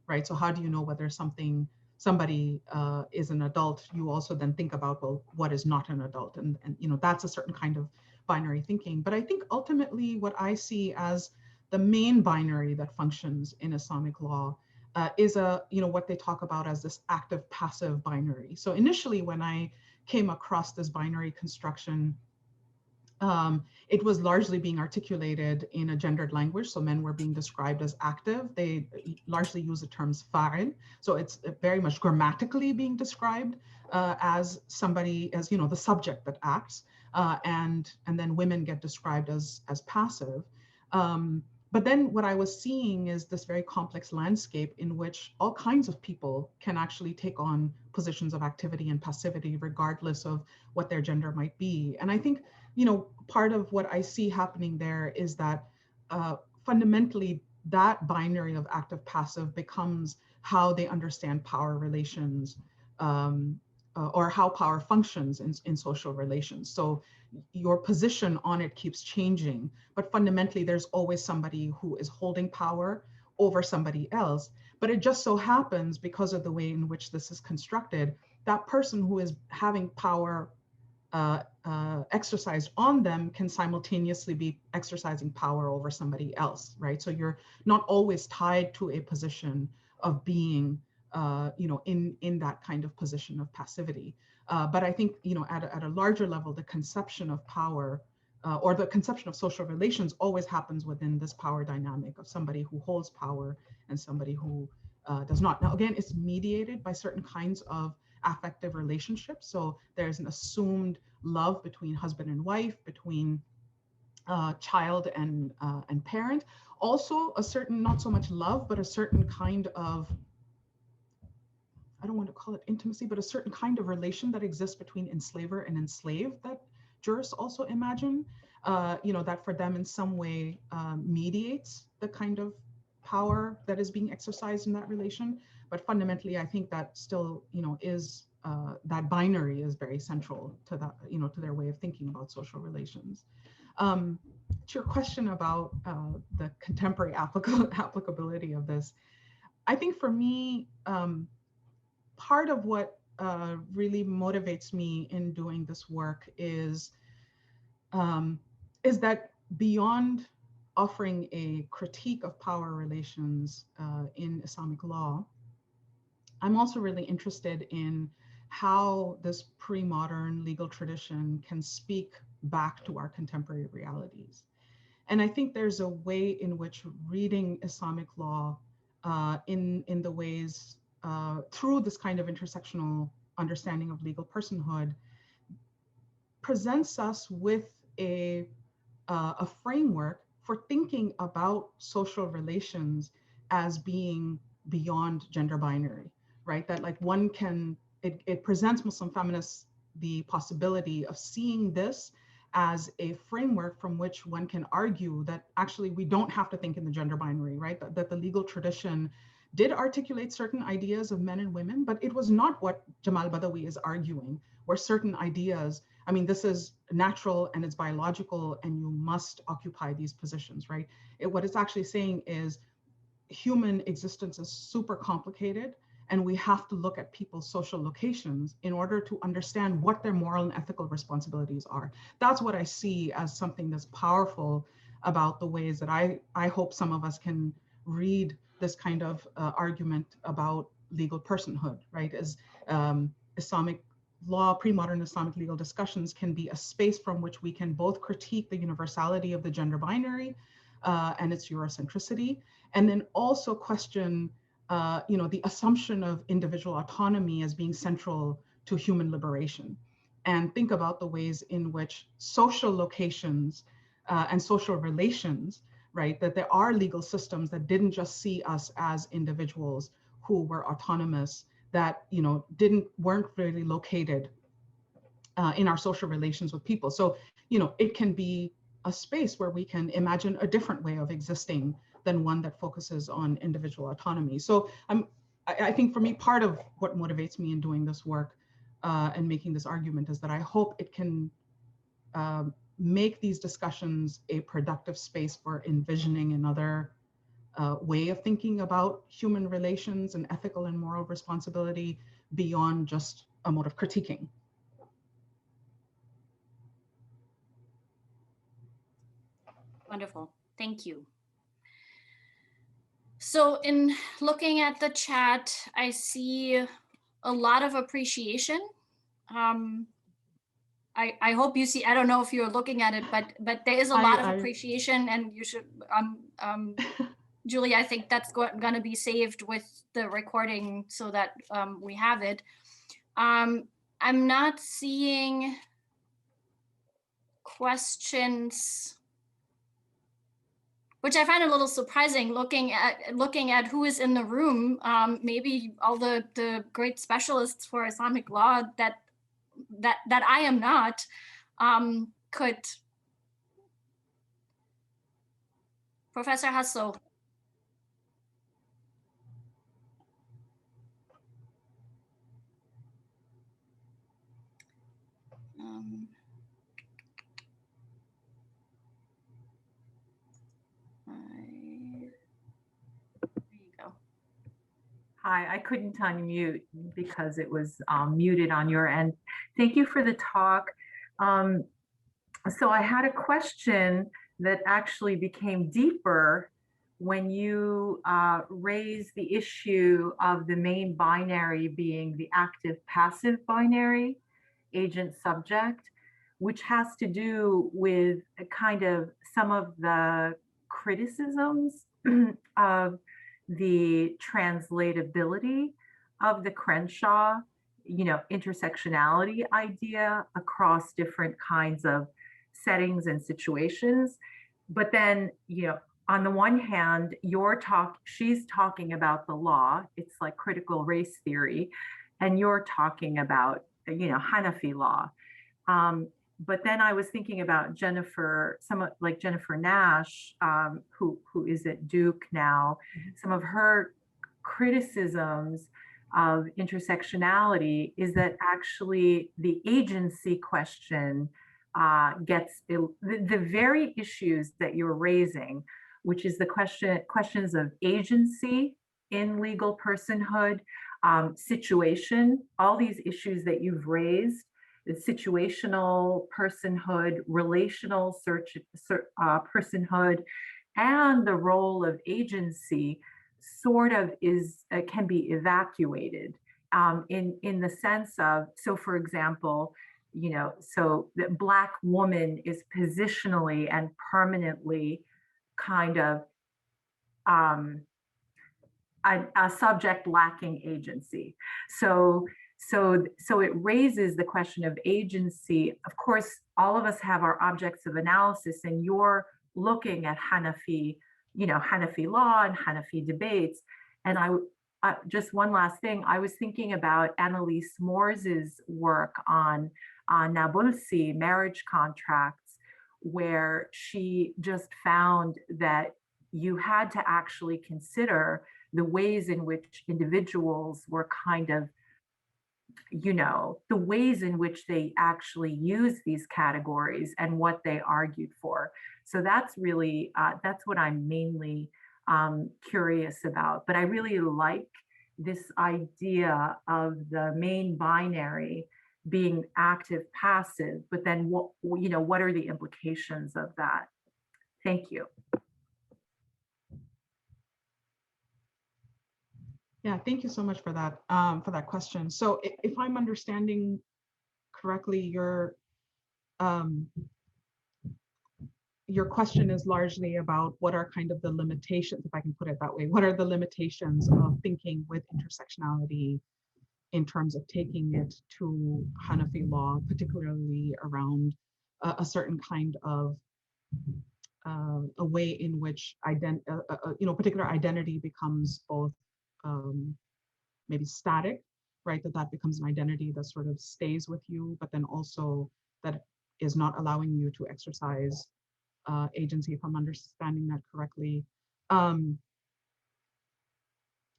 right? So how do you know whether something somebody is an adult, you also then think about, well, what is not an adult? And that's a certain kind of binary thinking. But I think ultimately what I see as the main binary that functions in Islamic law is what they talk about as this active passive binary. So initially when I came across this binary construction, it was largely being articulated in a gendered language. So men were being described as active. They largely use the terms fa'il. So it's very much grammatically being described as somebody, as the subject that acts, and then women get described as passive. But then what I was seeing is this very complex landscape in which all kinds of people can actually take on positions of activity and passivity, regardless of what their gender might be. And I think, part of what I see happening there is that fundamentally that binary of active passive becomes how they understand power relations, or how power functions in social relations. So your position on it keeps changing, but fundamentally there's always somebody who is holding power over somebody else. But it just so happens, because of the way in which this is constructed, that person who is having power exercised on them can simultaneously be exercising power over somebody else, right? So you're not always tied to a position of being in that kind of position of passivity. But I think, at a larger level, the conception of power or the conception of social relations always happens within this power dynamic of somebody who holds power and somebody who does not. Now, again, it's mediated by certain kinds of affective relationships. So there's an assumed love between husband and wife, between child and parent. Also a certain, not so much love, but a certain kind of, I don't want to call it intimacy, but a certain kind of relation that exists between enslaver and enslaved that jurists also imagine, that for them in some way mediates the kind of power that is being exercised in that relation. But fundamentally, I think that still, is that binary is very central to that, to their way of thinking about social relations. To your question about the contemporary applicability of this, I think for me, part of what really motivates me in doing this work is that beyond offering a critique of power relations in Islamic law, I'm also really interested in how this pre-modern legal tradition can speak back to our contemporary realities. And I think there's a way in which reading Islamic law in the ways through this kind of intersectional understanding of legal personhood presents us with a framework for thinking about social relations as being beyond gender binary, right? That like one can, it presents Muslim feminists the possibility of seeing this as a framework from which one can argue that actually we don't have to think in the gender binary, right? That the legal tradition did articulate certain ideas of men and women, but it was not what Jamal Badawi is arguing, where certain ideas, I mean, this is natural and it's biological and you must occupy these positions, right? What it's actually saying is human existence is super complicated and we have to look at people's social locations in order to understand what their moral and ethical responsibilities are. That's what I see as something that's powerful about the ways that I hope some of us can read this kind of argument about legal personhood, right? As Islamic law, pre-modern Islamic legal discussions can be a space from which we can both critique the universality of the gender binary and its Eurocentricity, and then also question the assumption of individual autonomy as being central to human liberation, and think about the ways in which social locations and social relations, right, that there are legal systems that didn't just see us as individuals who were autonomous, that weren't really located in our social relations with people. So it can be a space where we can imagine a different way of existing than one that focuses on individual autonomy. So I think for me, part of what motivates me in doing this work and making this argument is that I hope it can make these discussions a productive space for envisioning another way of thinking about human relations and ethical and moral responsibility beyond just a mode of critiquing. Wonderful, thank you. So in looking at the chat, I see a lot of appreciation. I hope you see, I don't know if you're looking at it, but there is a lot of appreciation, and you should, Julie, I think that's going to be saved with the recording so that we have it. I'm not seeing questions, which I find a little surprising looking at who is in the room. Maybe all the great specialists for Islamic law that I am not could. Professor Hasso. Hi, I couldn't unmute because it was muted on your end. Thank you for the talk. So I had a question that actually became deeper when you raised the issue of the main binary being the active-passive binary, agent-subject, which has to do with kind of some of the criticisms of the translatability of the Crenshaw, intersectionality idea across different kinds of settings and situations. But then, on the one hand, she's talking about the law, it's like critical race theory, and you're talking about, Hanafi law. But then I was thinking about someone like Jennifer Nash, who is at Duke now, some of her criticisms of intersectionality is that actually the agency question gets the very issues that you're raising, which is the questions of agency in legal personhood, situation, all these issues that you've raised, the situational personhood, relational personhood, and the role of agency sort of can be evacuated in the sense of, so for example, so the Black woman is positionally and permanently kind of a subject lacking agency. So it raises the question of agency. Of course, all of us have our objects of analysis, and you're looking at Hanafi law and Hanafi debates. And I just one last thing, I was thinking about Annalise Moore's work on Nabulsi, marriage contracts, where she just found that you had to actually consider the ways in which individuals were kind of, the ways in which they actually use these categories and what they argued for. So that's really, that's what I'm mainly curious about. But I really like this idea of the main binary being active passive, but then what are the implications of that? Thank you. Yeah, thank you so much for that question. So if I'm understanding correctly, your question is largely about what are kind of the limitations, if I can put it that way, what are the limitations of thinking with intersectionality in terms of taking it to Hanafi law, particularly around a certain kind of a way in which particular identity becomes both maybe static, right? That becomes an identity that sort of stays with you, but then also that is not allowing you to exercise agency, if I'm understanding that correctly.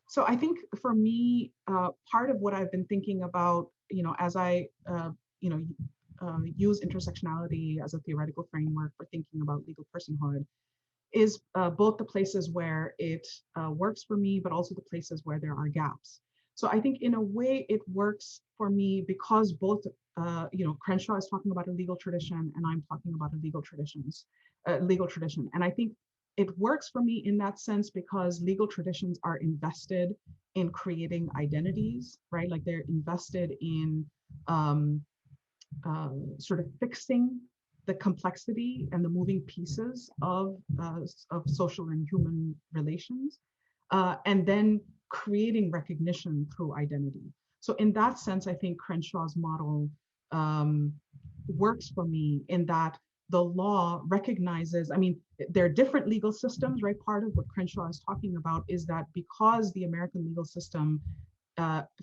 So I think for me, part of what I've been thinking about, as I, use intersectionality as a theoretical framework for thinking about legal personhood, is both the places where it works for me, but also the places where there are gaps. So I think in a way it works for me because both, Crenshaw is talking about a legal tradition and I'm talking about a legal tradition. And I think it works for me in that sense because legal traditions are invested in creating identities, right? Like they're invested in sort of fixing the complexity and the moving pieces of social and human relations, and then creating recognition through identity. So in that sense, I think Crenshaw's model works for me in that the law recognizes, I mean, there are different legal systems, right? Part of what Crenshaw is talking about is that because the American legal system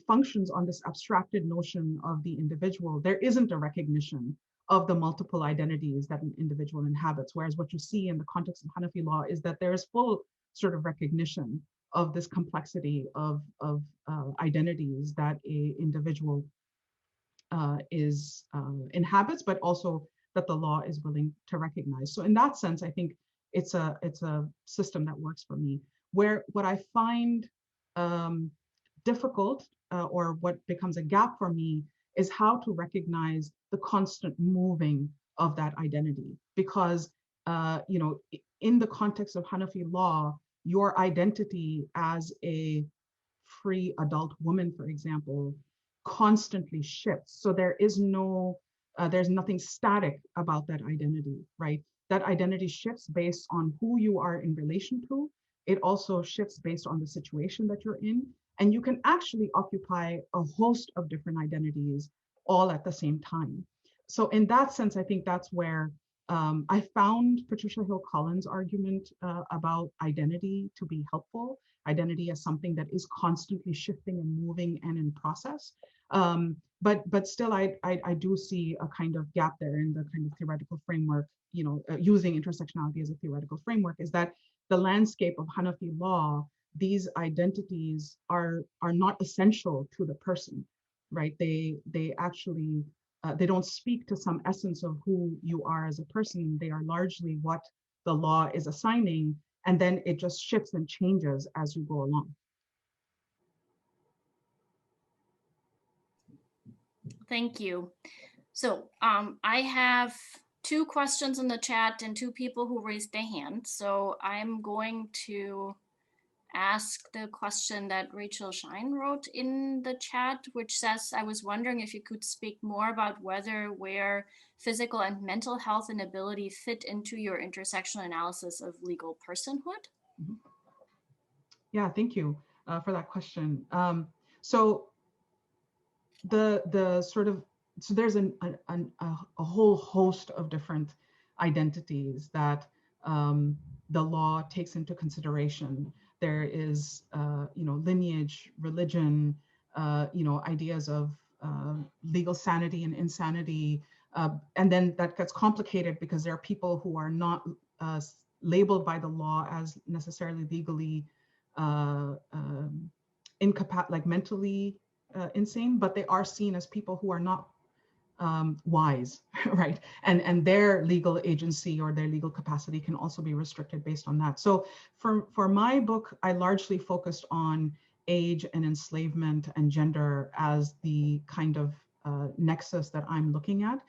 functions on this abstracted notion of the individual, there isn't a recognition of the multiple identities that an individual inhabits. Whereas what you see in the context of Hanafi law is that there is full sort of recognition of this complexity of identities that a individual inhabits, but also that the law is willing to recognize. So in that sense, I think it's a system that works for me. Where what I find difficult or what becomes a gap for me is how to recognize the constant moving of that identity. Because in the context of Hanafi law, your identity as a free adult woman, for example, constantly shifts. So there's nothing static about that identity, right? That identity shifts based on who you are in relation to. It also shifts based on the situation that you're in. And you can actually occupy a host of different identities all at the same time. So in that sense, I think that's where I found Patricia Hill Collins' argument about identity to be helpful. Identity as something that is constantly shifting and moving and in process. But still, I do see a kind of gap there in the kind of theoretical framework, using intersectionality as a theoretical framework, is that the landscape of Hanafi law, these identities are not essential to the person, right? They actually, they don't speak to some essence of who you are as a person. They are largely what the law is assigning, and then it just shifts and changes as you go along. Thank you. So I have 2 questions in the chat and 2 people who raised their hand. So I'm going to ask the question that Rachel Shine wrote in the chat, which says, I was wondering if you could speak more about where physical and mental health and ability fit into your intersectional analysis of legal personhood. Mm-hmm. Yeah, thank you for that question. So there's a whole host of different identities that the law takes into consideration. There is lineage, religion, ideas of legal sanity and insanity, and then that gets complicated because there are people who are not labeled by the law as necessarily legally like mentally insane, but they are seen as people who are not wise, right? And their legal agency or their legal capacity can also be restricted based on that. So for my book, I largely focused on age and enslavement and gender as the kind of nexus that I'm looking at,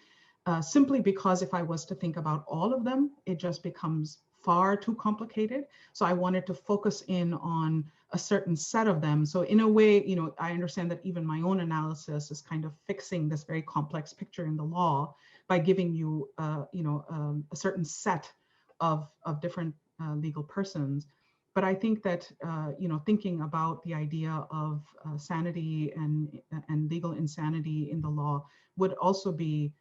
simply because if I was to think about all of them, it just becomes far too complicated. So I wanted to focus in on a certain set of them. So in a way, I understand that even my own analysis is kind of fixing this very complex picture in the law by giving you, a certain set of different legal persons. But I think that, thinking about the idea of sanity and legal insanity in the law would also be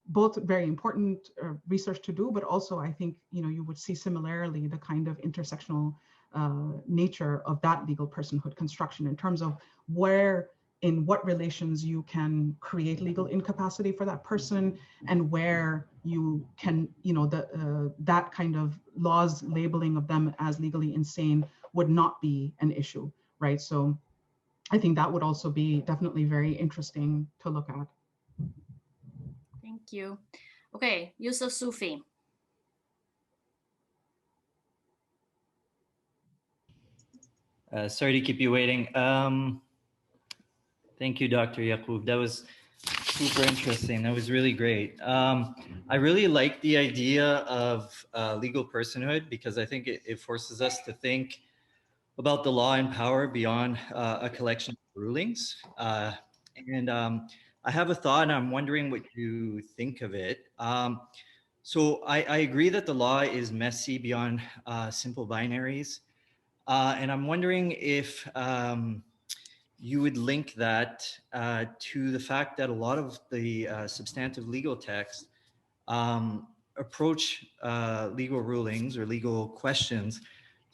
both very important research to do, but also I think, you would see similarly the kind of intersectional nature of that legal personhood construction in terms of in what relations you can create legal incapacity for that person, and where you can, that kind of laws labeling of them as legally insane would not be an issue, right? So I think that would also be definitely very interesting to look at. Thank you. Okay, Yusuf Sufi. Sorry to keep you waiting. Thank you, Dr. Yacoob. That was super interesting. That was really great. I really like the idea of legal personhood because I think it forces us to think about the law and power beyond a collection of rulings. I have a thought and I'm wondering what you think of it. So I agree that the law is messy beyond simple binaries. And I'm wondering if you would link that to the fact that a lot of the substantive legal texts approach legal rulings or legal questions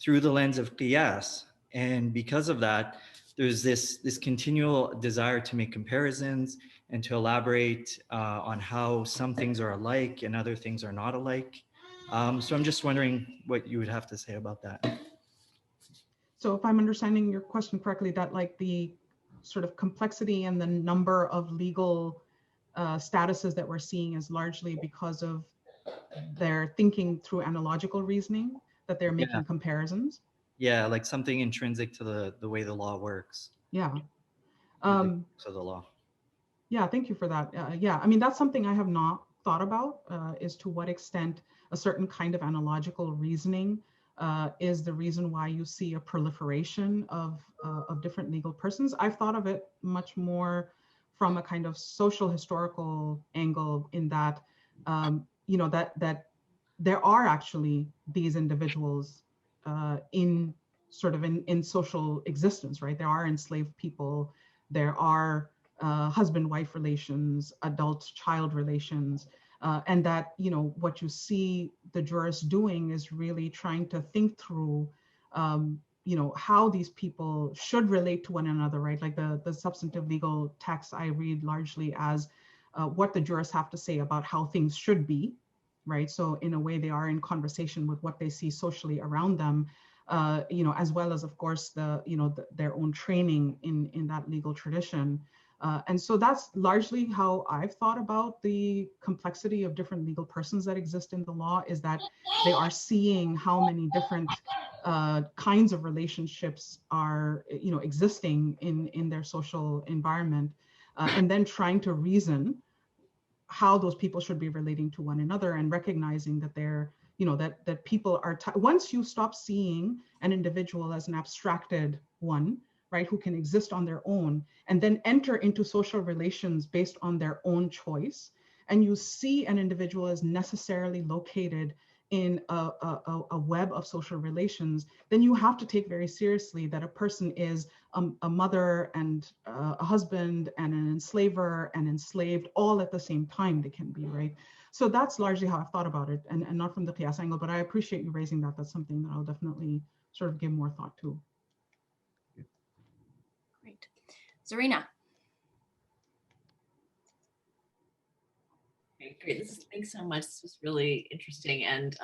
through the lens of qiyas. And because of that, there's this continual desire to make comparisons and to elaborate on how some things are alike and other things are not alike. So I'm just wondering what you would have to say about that. So if I'm understanding your question correctly, that like the sort of complexity and the number of legal statuses that we're seeing is largely because of their thinking through analogical reasoning, that they're making comparisons. Yeah, like something intrinsic to the way the law works. Yeah. So the law. Yeah, thank you for that. Yeah, I mean, that's something I have not thought about, is to what extent a certain kind of analogical reasoning is the reason why you see a proliferation of different legal persons. I've thought of it much more from a kind of social historical angle in that, you know, that there are actually these individuals in sort of in social existence, right? There are enslaved people, there are husband-wife relations, adult-child relations, and that, you know, what you see the jurists doing is really trying to think through, you know, how these people should relate to one another, right? Like the substantive legal texts I read largely as what the jurists have to say about how things should be, right? So in a way, they are in conversation with what they see socially around them, you know, as well as, of course, their own training in that legal tradition. And so that's largely how I've thought about the complexity of different legal persons that exist in the law, is that they are seeing how many different kinds of relationships are, you know, existing in their social environment, and then trying to reason how those people should be relating to one another, and recognizing that they're, you know, that people are, once you stop seeing an individual as an abstracted one, right, who can exist on their own, and then enter into social relations based on their own choice, and you see an individual as necessarily located in a web of social relations, then you have to take very seriously that a person is a mother and a husband and an enslaver and enslaved all at the same time. They can be, right? So that's largely how I've thought about it, and not from the qiyas angle, but I appreciate you raising that. That's something that I'll definitely sort of give more thought to. Great. Zarina. Okay, great. Thanks so much. This was really interesting. And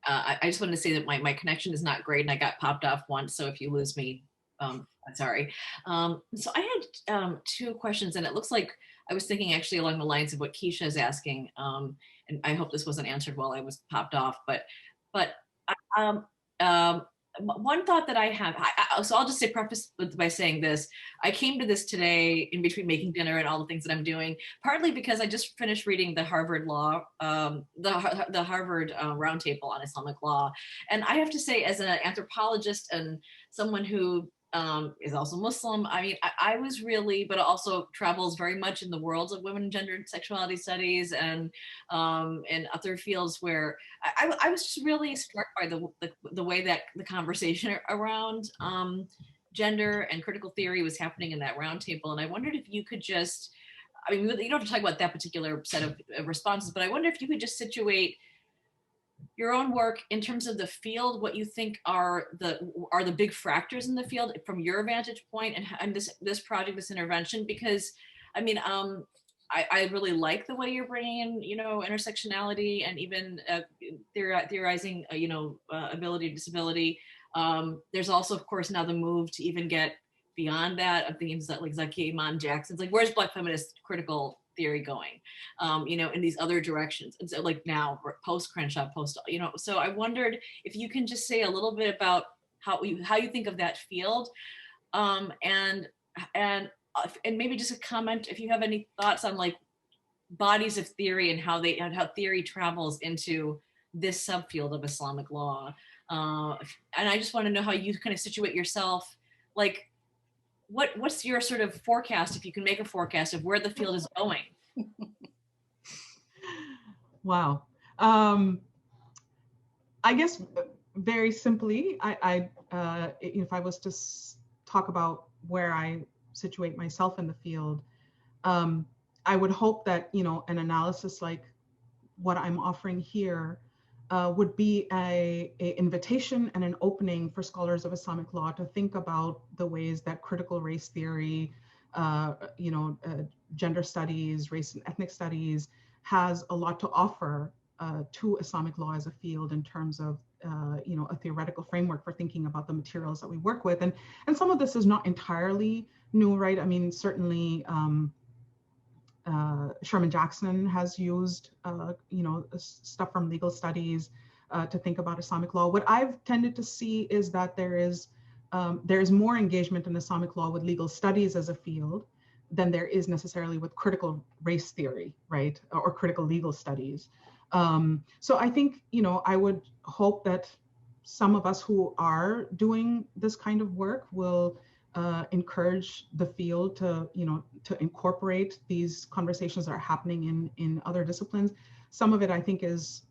I just wanted to say that my connection is not great and I got popped off once. So if you lose me, I'm sorry. So I had two questions, and it looks like I was thinking actually along the lines of what Keisha is asking. And I hope this wasn't answered while I was popped off, but one thought that I have, so I'll just say preface by saying this. I came to this today in between making dinner and all the things that I'm doing, partly because I just finished reading the Harvard law, the Harvard roundtable on Islamic law. And I have to say, as an anthropologist and someone who is also Muslim, I mean, I was really, but also travels very much in the worlds of women, gender, and sexuality studies, and other fields where I was just really struck by the way that the conversation around gender and critical theory was happening in that roundtable. And I wondered if you could just, I mean, you don't have to talk about that particular set of responses, but I wonder if you could just situate your own work in terms of the field, what you think are the big factors in the field from your vantage point, and this project, this intervention, because I mean, I really like the way you're bringing in, you know, intersectionality and even theorizing, you know, ability to disability. There's also, of course, now the move to even get beyond that of things that like Zakiya Iman Jackson's, like, where's Black feminist critical theory going, you know, in these other directions. And so like now post Crenshaw, you know, so I wondered if you can just say a little bit about how you think of that field, and maybe just a comment if you have any thoughts on like bodies of theory and how theory travels into this subfield of Islamic law. And I just want to know how you kind of situate yourself, like what's your sort of forecast, if you can make a forecast of where the field is going? Wow. I guess very simply, if I was to talk about where I situate myself in the field, I would hope that, an analysis like what I'm offering here would be a invitation and an opening for scholars of Islamic law to think about the ways that critical race theory, gender studies, race and ethnic studies has a lot to offer to Islamic law as a field in terms of a theoretical framework for thinking about the materials that we work with. And some of this is not entirely new, right? I mean, certainly Sherman Jackson has used, stuff from legal studies to think about Islamic law. What I've tended to see is that there is more engagement in Islamic law with legal studies as a field than there is necessarily with critical race theory, right, or critical legal studies. So I think, I would hope that some of us who are doing this kind of work will encourage the field to incorporate these conversations that are happening in other disciplines. Some of it, I think, is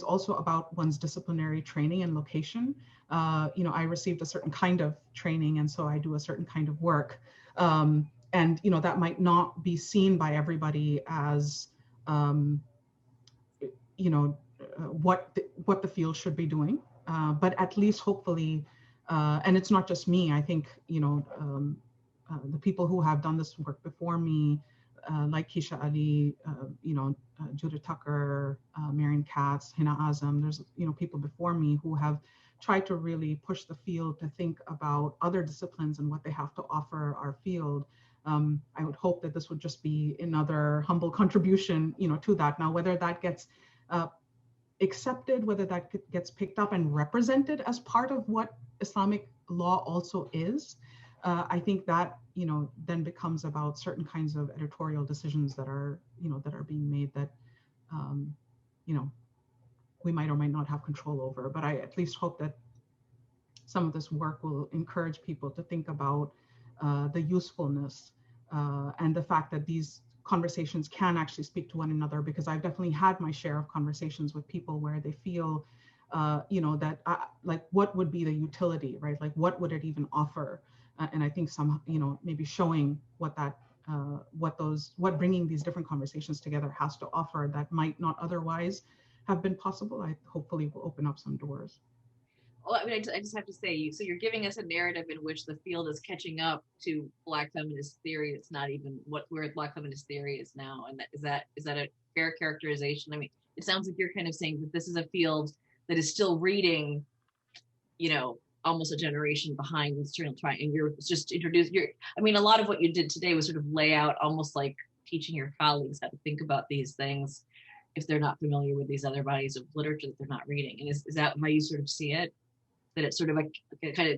also about one's disciplinary training and location. I received a certain kind of training, and so I do a certain kind of work. And that might not be seen by everybody as what the field should be doing, but at least hopefully, and it's not just me. I think the people who have done this work before me, like Keisha Ali, Judith Tucker, Marion Katz, Hina Azam. There's people before me who have tried to really push the field to think about other disciplines and what they have to offer our field. I would hope that this would just be another humble contribution, to that. Now, whether that gets accepted, whether that gets picked up and represented as part of what Islamic law also is, I think that then becomes about certain kinds of editorial decisions that are being made that we might or might not have control over. But I at least hope that some of this work will encourage people to think about the usefulness and the fact that these conversations can actually speak to one another, because I've definitely had my share of conversations with people where they feel, that like, what would be the utility, right? Like, what would it even offer? And I think some, maybe showing what that, what bringing these different conversations together has to offer that might not otherwise have been possible, I hopefully will open up some doors. Well, I mean, I just have to say, so you're giving us a narrative in which the field is catching up to Black feminist theory. It's not even where Black feminist theory is now. And is that a fair characterization? I mean, it sounds like you're kind of saying that this is a field that is still reading, almost a generation behind this journal trying, and you're just introduced. I mean, a lot of what you did today was sort of lay out, almost like teaching your colleagues how to think about these things if they're not familiar with these other bodies of literature that they're not reading. And is that how you sort of see it? That it's sort of a kind of,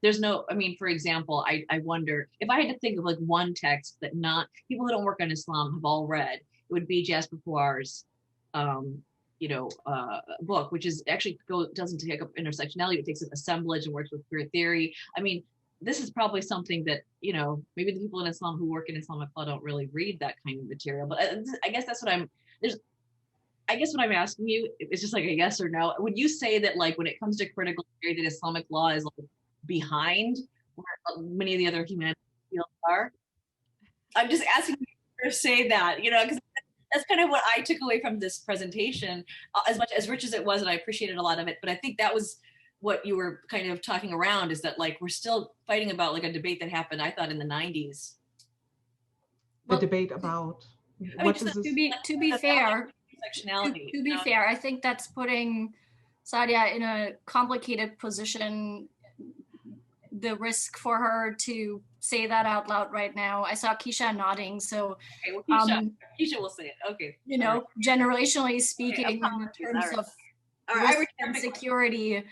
there's no, for example, I wonder if I had to think of like one text that not people who don't work on Islam have all read, it would be Jasper Puar's, book, which is actually doesn't take up intersectionality, it takes up assemblage and works with queer theory. I mean, this is probably something that, maybe the people in Islam who work in Islamic law don't really read that kind of material, but I guess that's what I'm asking you, it's just like a yes or no. Would you say that, like, when it comes to critical theory, that Islamic law is like behind where many of the other humanities fields are? I'm just asking you to say that, because that's kind of what I took away from this presentation, as much as rich as it was, and I appreciated a lot of it. But I think that was what you were kind of talking around, is that, like, we're still fighting about like a debate that happened, I thought, in the 90s. The debate about to be fair. To be fair, I think that's putting Saadia in a complicated position. The risk for her to say that out loud right now. I saw Keisha nodding, so okay, well, Keisha will say it. Okay. Generationally speaking, in terms of risk and security,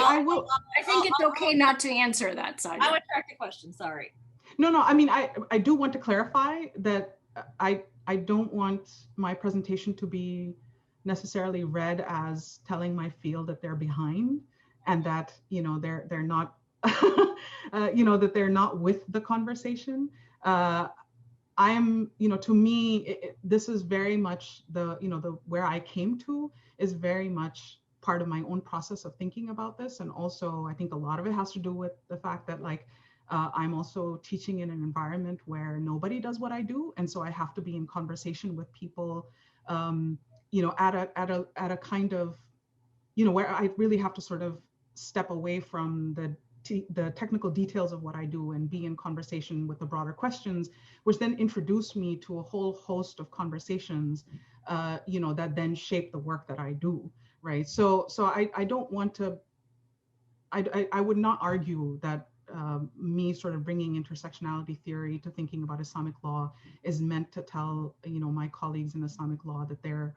I will. I think it's okay not to answer that, Saadia. I would direct the question, sorry. No, I mean, I do want to clarify that I don't want my presentation to be necessarily read as telling my field that they're behind and that, you know, they're not, you know, that they're not with the conversation. I am, you know, to me, this is very much the, you know, the where I came to is very much part of my own process of thinking about this. And also, I think a lot of it has to do with the fact that, like, I'm also teaching in an environment where nobody does what I do. And so I have to be in conversation with people, you know, at a kind of, you know, where I really have to sort of step away from the technical details of what I do and be in conversation with the broader questions, which then introduce me to a whole host of conversations, you know, that then shape the work that I do, right? So I don't want to, I would not argue that me sort of bringing intersectionality theory to thinking about Islamic law is meant to tell, you know, my colleagues in Islamic law that they're,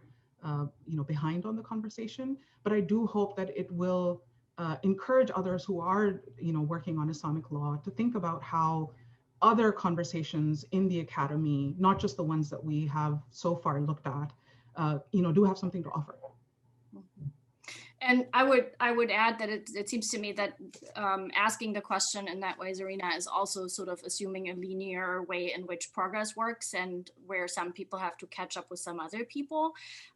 you know, behind on the conversation. But I do hope that it will encourage others who are, you know, working on Islamic law to think about how other conversations in the academy, not just the ones that we have so far looked at, you know, do have something to offer. And I would add that it seems to me that asking the question in that way, Zarina, is also sort of assuming a linear way in which progress works and where some people have to catch up with some other people.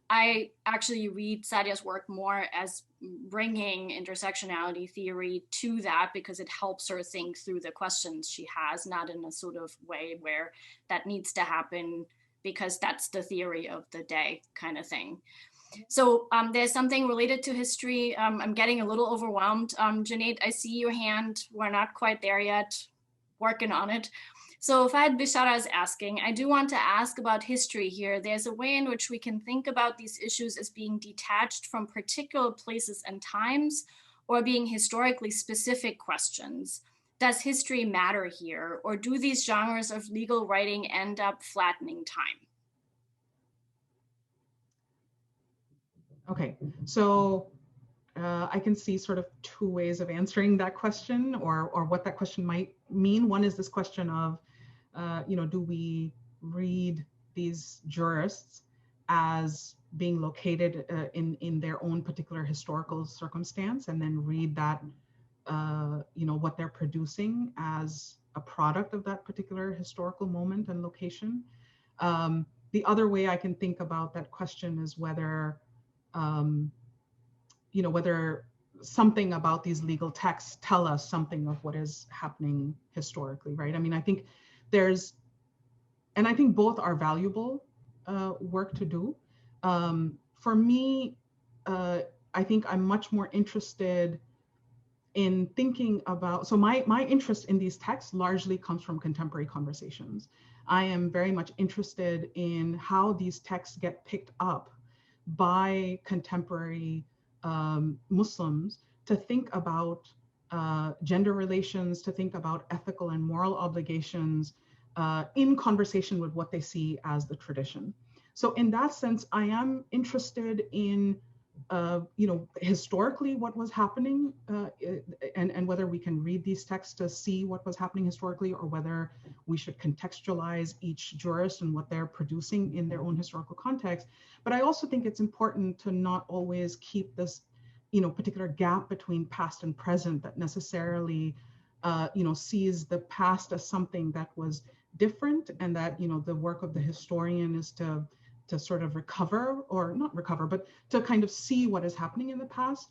I actually read Saadia's work more as bringing intersectionality theory to that because it helps her think through the questions she has, not in a sort of way where that needs to happen because that's the theory of the day kind of thing. So there's something related to history. I'm getting a little overwhelmed. Junaid, I see your hand. We're not quite there yet, working on it. So Fahad Bishara is asking, I do want to ask about history here. There's a way in which we can think about these issues as being detached from particular places and times or being historically specific questions. Does history matter here? Or do these genres of legal writing end up flattening time? Okay, so I can see sort of two ways of answering that question or what that question might mean. One is this question of, you know, do we read these jurists as being located in their own particular historical circumstance and then read that, you know, what they're producing as a product of that particular historical moment and location. The other way I can think about that question is whether, you know, whether something about these legal texts tell us something of what is happening historically, right? I mean, I think there's, and I think both are valuable work to do. For me, I think I'm much more interested in thinking about, so my interest in these texts largely comes from contemporary conversations. I am very much interested in how these texts get picked up by contemporary Muslims to think about gender relations, to think about ethical and moral obligations in conversation with what they see as the tradition. So in that sense, I am interested in, you know, historically what was happening and whether we can read these texts to see what was happening historically or whether we should contextualize each jurist and what they're producing in their own historical context. But I also think it's important to not always keep this, you know, particular gap between past and present that necessarily, you know, sees the past as something that was different and that, you know, the work of the historian is to sort of recover or not recover, but to kind of see what is happening in the past.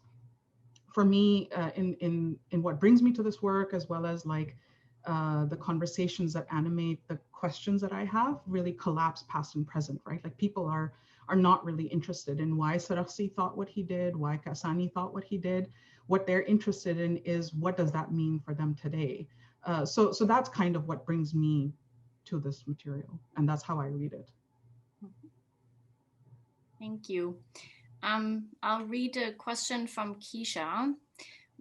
For me, in what brings me to this work, as well as like the conversations that animate the questions that I have, really collapse past and present, right? Like people are not really interested in why Sarakhsi thought what he did, why Kasani thought what he did. What they're interested in is what does that mean for them today? So that's kind of what brings me to this material, and that's how I read it. Thank you. I'll read a question from Keisha.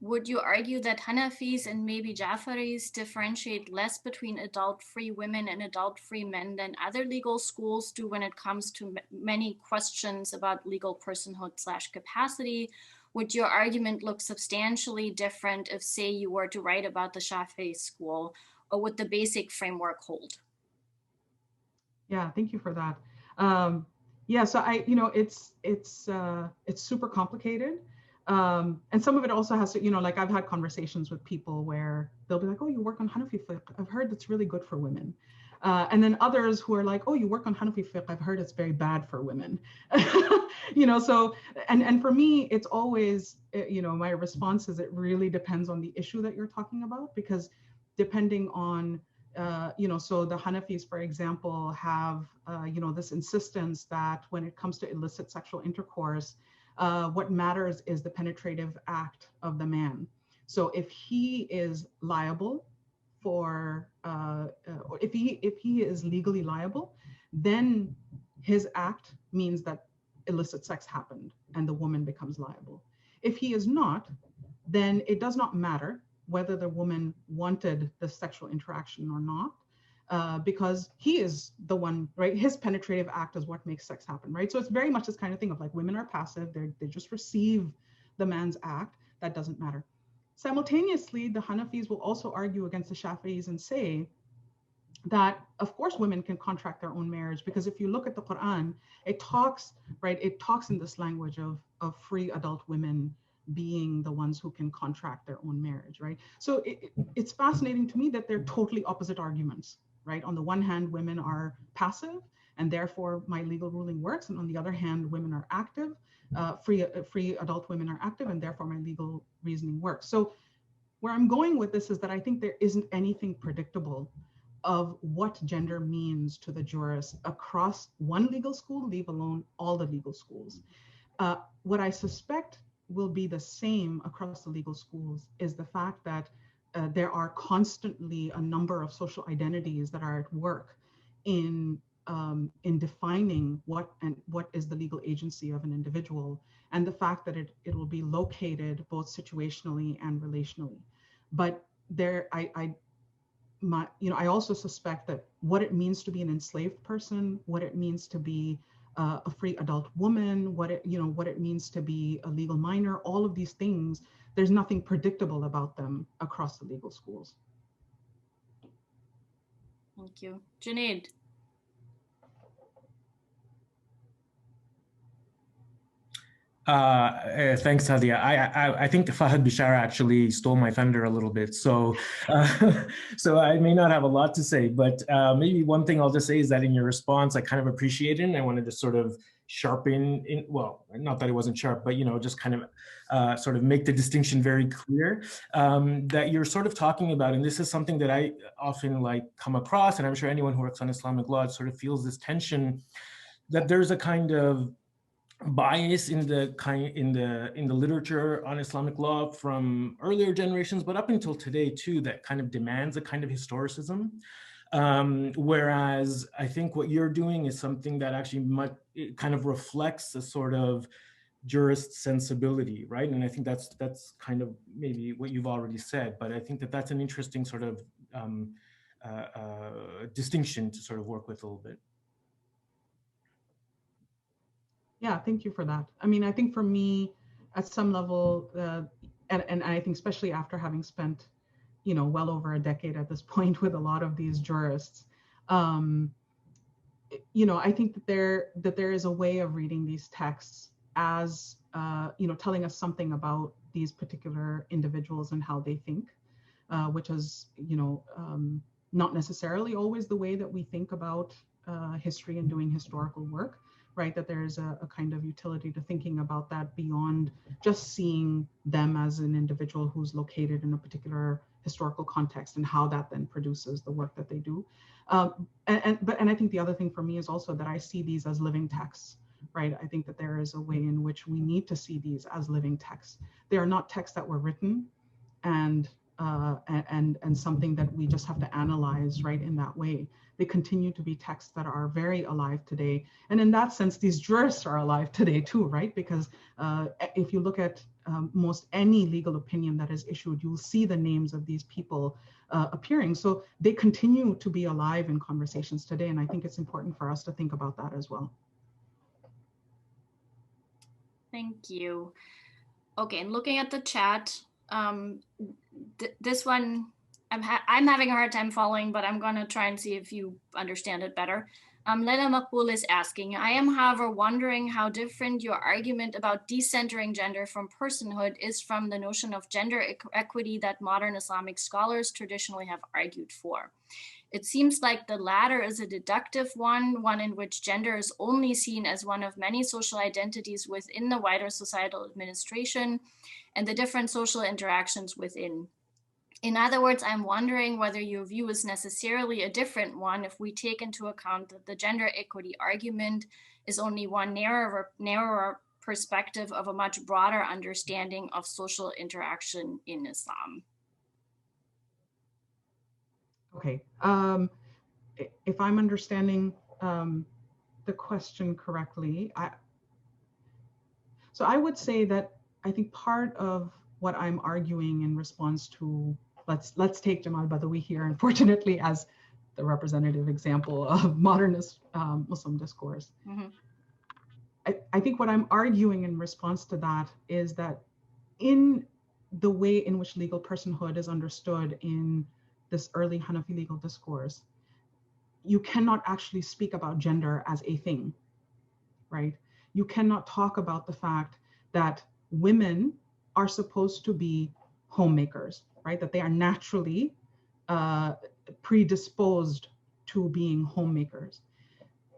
Would you argue that Hanafis and maybe Jafaris differentiate less between adult-free women and adult-free men than other legal schools do when it comes to many questions about legal personhood / capacity? would your argument look substantially different if, say, you were to write about the Shafi'i school, or would the basic framework hold? Yeah, thank you for that. Yeah, so it's super complicated. And some of it also has to, like I've had conversations with people where they'll be like, oh, you work on Hanafi fiqh. I've heard that's really good for women. And then others who are like, oh, you work on Hanafi fiqh. I've heard it's very bad for women. So, and for me, it's always, my response is it really depends on the issue that you're talking about, because depending on, so the Hanafis, for example, have, this insistence that when it comes to illicit sexual intercourse, what matters is the penetrative act of the man. So if he is liable for, if he is legally liable, then his act means that illicit sex happened and the woman becomes liable. If he is not, then it does not matter whether the woman wanted the sexual interaction or not, because he is the one, right? His penetrative act is what makes sex happen, right? So it's very much this kind of thing of like women are passive, they just receive the man's act, that doesn't matter. Simultaneously, the Hanafis will also argue against the Shafi'is and say that, of course, women can contract their own marriage, because if you look at the Quran, it talks in this language of free adult women being the ones who can contract their own marriage, right? So it's fascinating to me that they're totally opposite arguments, right? On the one hand, women are passive, and therefore my legal ruling works. And on the other hand, women are active, free adult women are active, and therefore my legal reasoning works. So where I'm going with this is that I think there isn't anything predictable of what gender means to the jurists across one legal school, leave alone all the legal schools. What I suspect will be the same across the legal schools is the fact that there are constantly a number of social identities that are at work in defining what is the legal agency of an individual, and the fact that it will be located both situationally and relationally. But I also suspect that what it means to be an enslaved person, what it means to be a free adult woman, what it means to be a legal minor, all of these things, there's nothing predictable about them across the legal schools. Thank you. Junaid. Thanks, Saadia. I think Fahad Bishara actually stole my thunder a little bit, so so I may not have a lot to say, but maybe one thing I'll just say is that in your response, I kind of appreciated, and I wanted to sort of sharpen in, well, not that it wasn't sharp, but just kind of sort of make the distinction very clear that you're sort of talking about, and this is something that I often come across, and I'm sure anyone who works on Islamic law sort of feels this tension that there's a kind of bias in the literature on Islamic law from earlier generations, but up until today too, that kind of demands a kind of historicism. Whereas I think what you're doing is something that actually it kind of reflects a sort of jurist sensibility, right? And I think that's kind of maybe what you've already said, but I think that that's an interesting sort of distinction to sort of work with a little bit. Yeah, thank you for that. I mean, I think for me, at some level, and I think especially after having spent, well over a decade at this point with a lot of these jurists, I think that there is a way of reading these texts as, telling us something about these particular individuals and how they think, which is, not necessarily always the way that we think about history and doing historical work. Right, that there's a kind of utility to thinking about that beyond just seeing them as an individual who's located in a particular historical context and how that then produces the work that they do. And I think the other thing for me is also that I see these as living texts, right? I think that there is a way in which we need to see these as living texts. They are not texts that were written and something that we just have to analyze, right, in that way. They continue to be texts that are very alive today. And in that sense, these jurists are alive today too, right? Because if you look at most any legal opinion that is issued, you'll see the names of these people appearing. So they continue to be alive in conversations today. And I think it's important for us to think about that as well. Thank you. Okay, and looking at the chat, this one, I'm having a hard time following, but I'm gonna try and see if you understand it better. Lena Makbul is asking, I am, however, wondering how different your argument about decentering gender from personhood is from the notion of gender equity that modern Islamic scholars traditionally have argued for. It seems like the latter is a deductive one in which gender is only seen as one of many social identities within the wider societal administration and the different social interactions within. In other words, I'm wondering whether your view is necessarily a different one if we take into account that the gender equity argument is only one narrower perspective of a much broader understanding of social interaction in Islam. Okay, if I'm understanding the question correctly, so I would say that I think part of what I'm arguing in response to, let's take Jamal Badawi here, unfortunately, as the representative example of modernist Muslim discourse. Mm-hmm. I think what I'm arguing in response to that is that in the way in which legal personhood is understood in this early Hanafi legal discourse, you cannot actually speak about gender as a thing, right? You cannot talk about the fact that women are supposed to be homemakers, right? That they are naturally predisposed to being homemakers.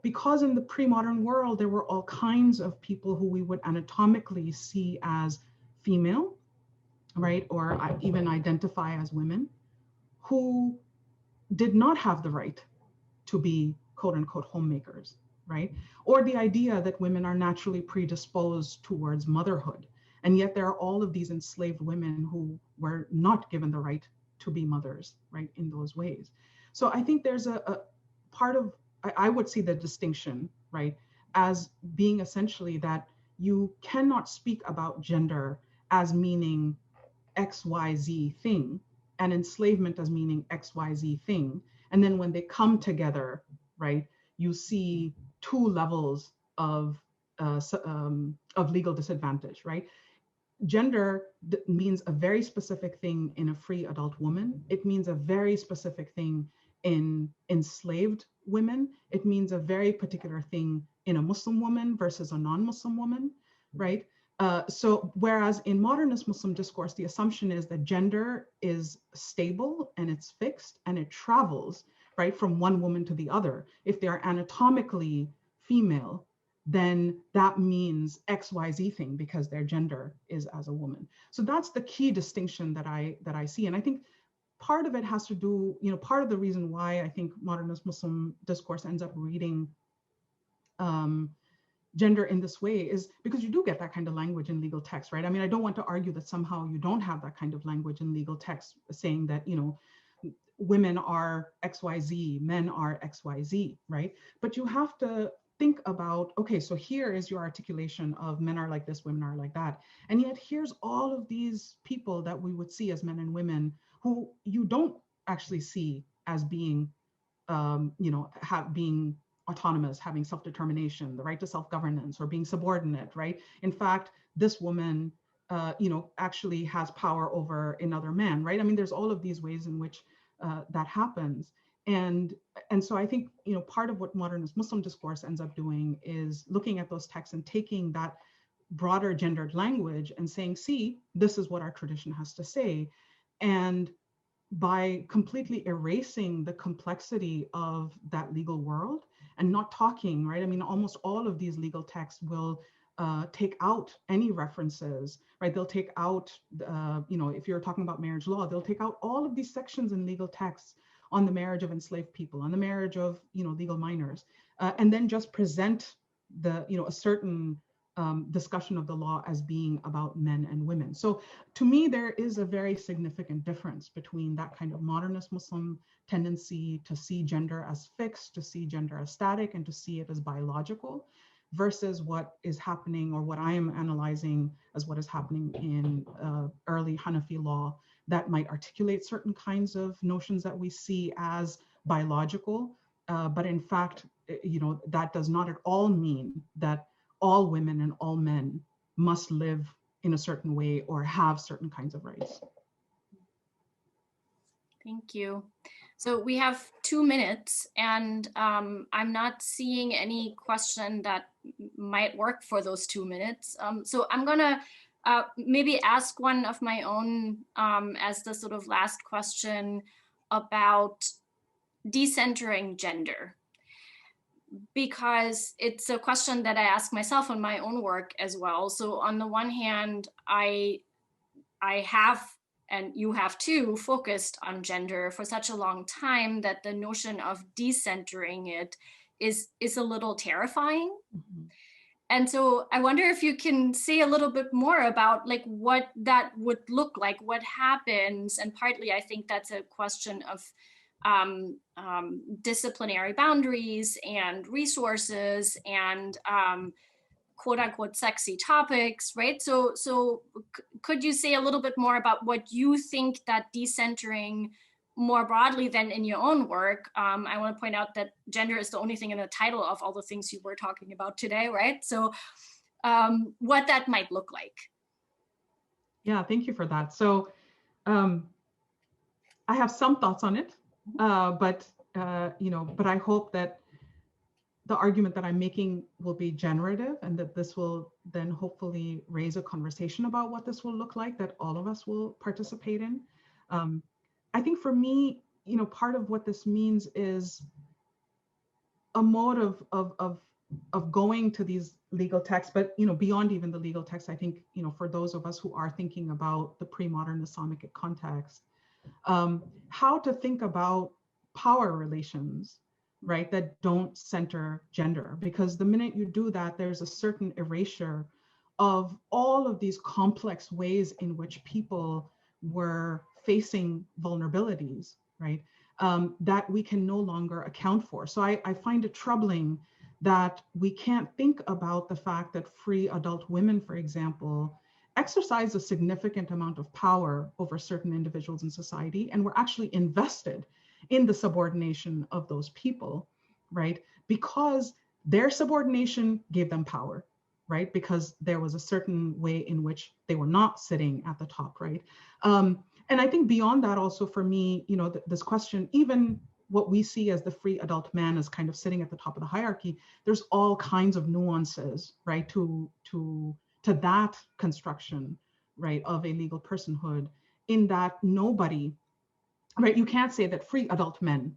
Because in the pre-modern world, there were all kinds of people who we would anatomically see as female, right? Or even identify as women, who did not have the right to be quote unquote homemakers, right? Or the idea that women are naturally predisposed towards motherhood. And yet there are all of these enslaved women who were not given the right to be mothers, right, in those ways. So I think there's a part of, I would see the distinction, right, as being essentially that you cannot speak about gender as meaning XYZ thing and enslavement as meaning XYZ thing. And then when they come together, right, you see two levels of legal disadvantage, right? Gender means a very specific thing in a free adult woman. It means a very specific thing in enslaved women. It means a very particular thing in a Muslim woman versus a non-Muslim woman, right? So whereas in modernist Muslim discourse, the assumption is that gender is stable and it's fixed and it travels, right, from one woman to the other. If they are anatomically female, then that means XYZ thing because their gender is as a woman. So that's the key distinction that I see. And I think part of it has to do, part of the reason why I think modernist Muslim discourse ends up reading gender in this way is because you do get that kind of language in legal text, right? I mean, I don't want to argue that somehow you don't have that kind of language in legal text saying that, women are XYZ, men are XYZ, right? But you have to think about, okay, so here is your articulation of men are like this, women are like that. And yet here's all of these people that we would see as men and women who you don't actually see as being, being autonomous, having self-determination, the right to self-governance, or being subordinate, right? In fact, this woman, actually has power over another man, right? I mean, there's all of these ways in which that happens. And so I think, part of what modernist Muslim discourse ends up doing is looking at those texts and taking that broader gendered language and saying, see, this is what our tradition has to say. And by completely erasing the complexity of that legal world and not talking, right? I mean, almost all of these legal texts will take out any references, right? They'll take out, if you're talking about marriage law, they'll take out all of these sections in legal texts on the marriage of enslaved people, on the marriage of, legal minors, and then just present the, a certain discussion of the law as being about men and women. So to me, there is a very significant difference between that kind of modernist Muslim tendency to see gender as fixed, to see gender as static, and to see it as biological, versus what is happening, or what I am analyzing as what is happening in early Hanafi law that might articulate certain kinds of notions that we see as biological, but in fact, that does not at all mean that all women and all men must live in a certain way or have certain kinds of rights. Thank you. So we have 2 minutes, and I'm not seeing any question that might work for those 2 minutes. So I'm gonna maybe ask one of my own as the sort of last question about decentering gender, because it's a question that I ask myself in my own work as well. So on the one hand, I have, and you have too, focused on gender for such a long time that the notion of decentering it is a little terrifying. Mm-hmm. And so I wonder if you can say a little bit more about like what that would look like, what happens. And partly I think that's a question of disciplinary boundaries and resources and quote unquote sexy topics, right? So could you say a little bit more about what you think that decentering more broadly than in your own work? I want to point out that gender is the only thing in the title of all the things you were talking about today, right? So what that might look like. Yeah, thank you for that. So I have some thoughts on it, but I hope that the argument that I'm making will be generative and that this will then hopefully raise a conversation about what this will look like that all of us will participate in. I think for me, part of what this means is a mode of going to these legal texts, but beyond even the legal text, I think for those of us who are thinking about the pre-modern Islamic context, how to think about power relations, right, that don't center gender, because the minute you do that, there's a certain erasure of all of these complex ways in which people were facing vulnerabilities, right, that we can no longer account for. So I find it troubling that we can't think about the fact that free adult women, for example, exercise a significant amount of power over certain individuals in society, and were actually invested in the subordination of those people, right? Because their subordination gave them power, right? Because there was a certain way in which they were not sitting at the top, right? And I think beyond that also for me, this question, even what we see as the free adult man as kind of sitting at the top of the hierarchy, there's all kinds of nuances, right, to that construction, right, of a legal personhood, in that nobody, right, you can't say that free adult men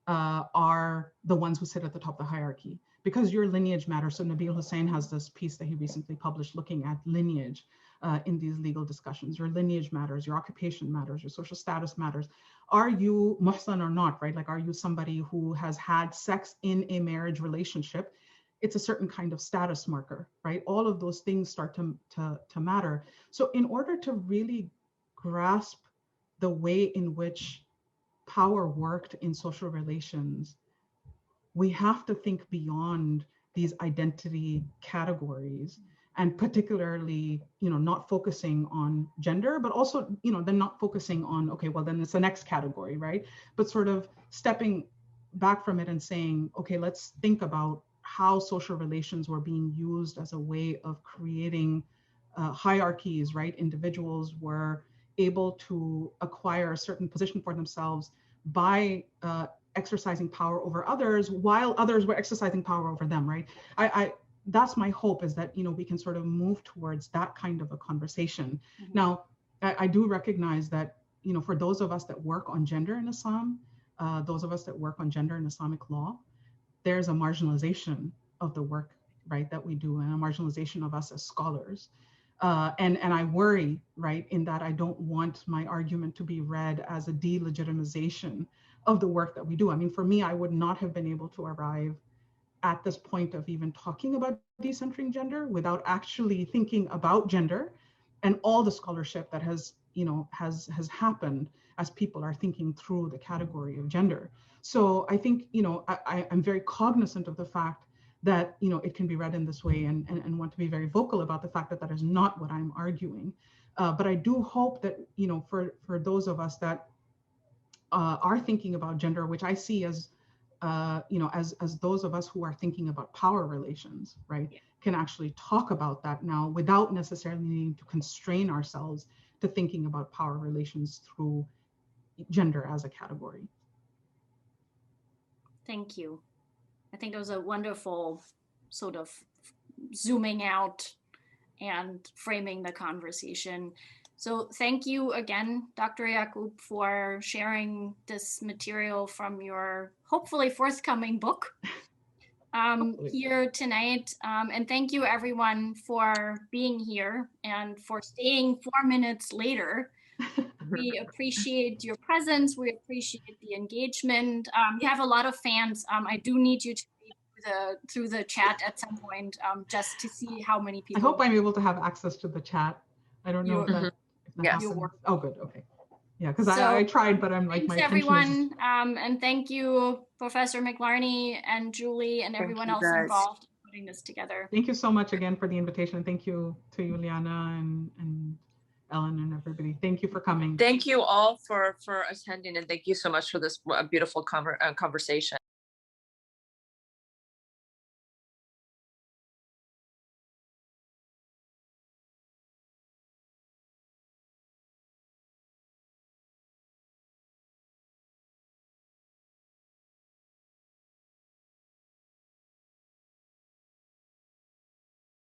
are the ones who sit at the top of the hierarchy, because your lineage matters. So Nabil Hussain has this piece that he recently published looking at lineage in these legal discussions. Your lineage matters, your occupation matters, your social status matters. Are you muhsan or not, right? Like, are you somebody who has had sex in a marriage relationship? It's a certain kind of status marker, right? All of those things start to matter. So in order to really grasp the way in which power worked in social relations, we have to think beyond these identity categories, and particularly, not focusing on gender, but also, then not focusing on, okay, well, then it's the next category, right? But sort of stepping back from it and saying, okay, let's think about how social relations were being used as a way of creating hierarchies, right? Individuals were able to acquire a certain position for themselves by exercising power over others, while others were exercising power over them, right? That's my hope, is that we can sort of move towards that kind of a conversation. Mm-hmm. Now, I do recognize that for those of us that work on gender in Islam, those of us that work on gender in Islamic law, there's a marginalization of the work, right, that we do, and a marginalization of us as scholars. And I worry, right, in that I don't want my argument to be read as a delegitimization of the work that we do. I mean, for me, I would not have been able to arrive at this point of even talking about decentering gender without actually thinking about gender and all the scholarship that has happened as people are thinking through the category of gender. So I think, I'm very cognizant of the fact that, it can be read in this way, and want to be very vocal about the fact that that is not what I'm arguing. But I do hope that, for those of us that are thinking about gender, which I see as, as those of us who are thinking about power relations, right, can actually talk about that now without necessarily needing to constrain ourselves to thinking about power relations through gender as a category. Thank you. I think it was a wonderful sort of zooming out and framing the conversation. So thank you again, Dr. Yacoob, for sharing this material from your hopefully forthcoming book here tonight. And thank you everyone for being here and for staying 4 minutes later. We appreciate your presence. We appreciate the engagement. You have a lot of fans. I do need you to read through the chat at some point just to see how many people. I hope I'm able to have access to the chat. I don't know if that Yes. happens. Oh, good. Okay. Yeah, because I tried, but I'm like, thanks my everyone. And thank you, Professor McLarney and Julie and everyone else involved in putting this together. Thank you so much again for the invitation. Thank you to you, Liana and Ellen and everybody. Thank you for coming. Thank you all for attending, and thank you so much for this beautiful conversation.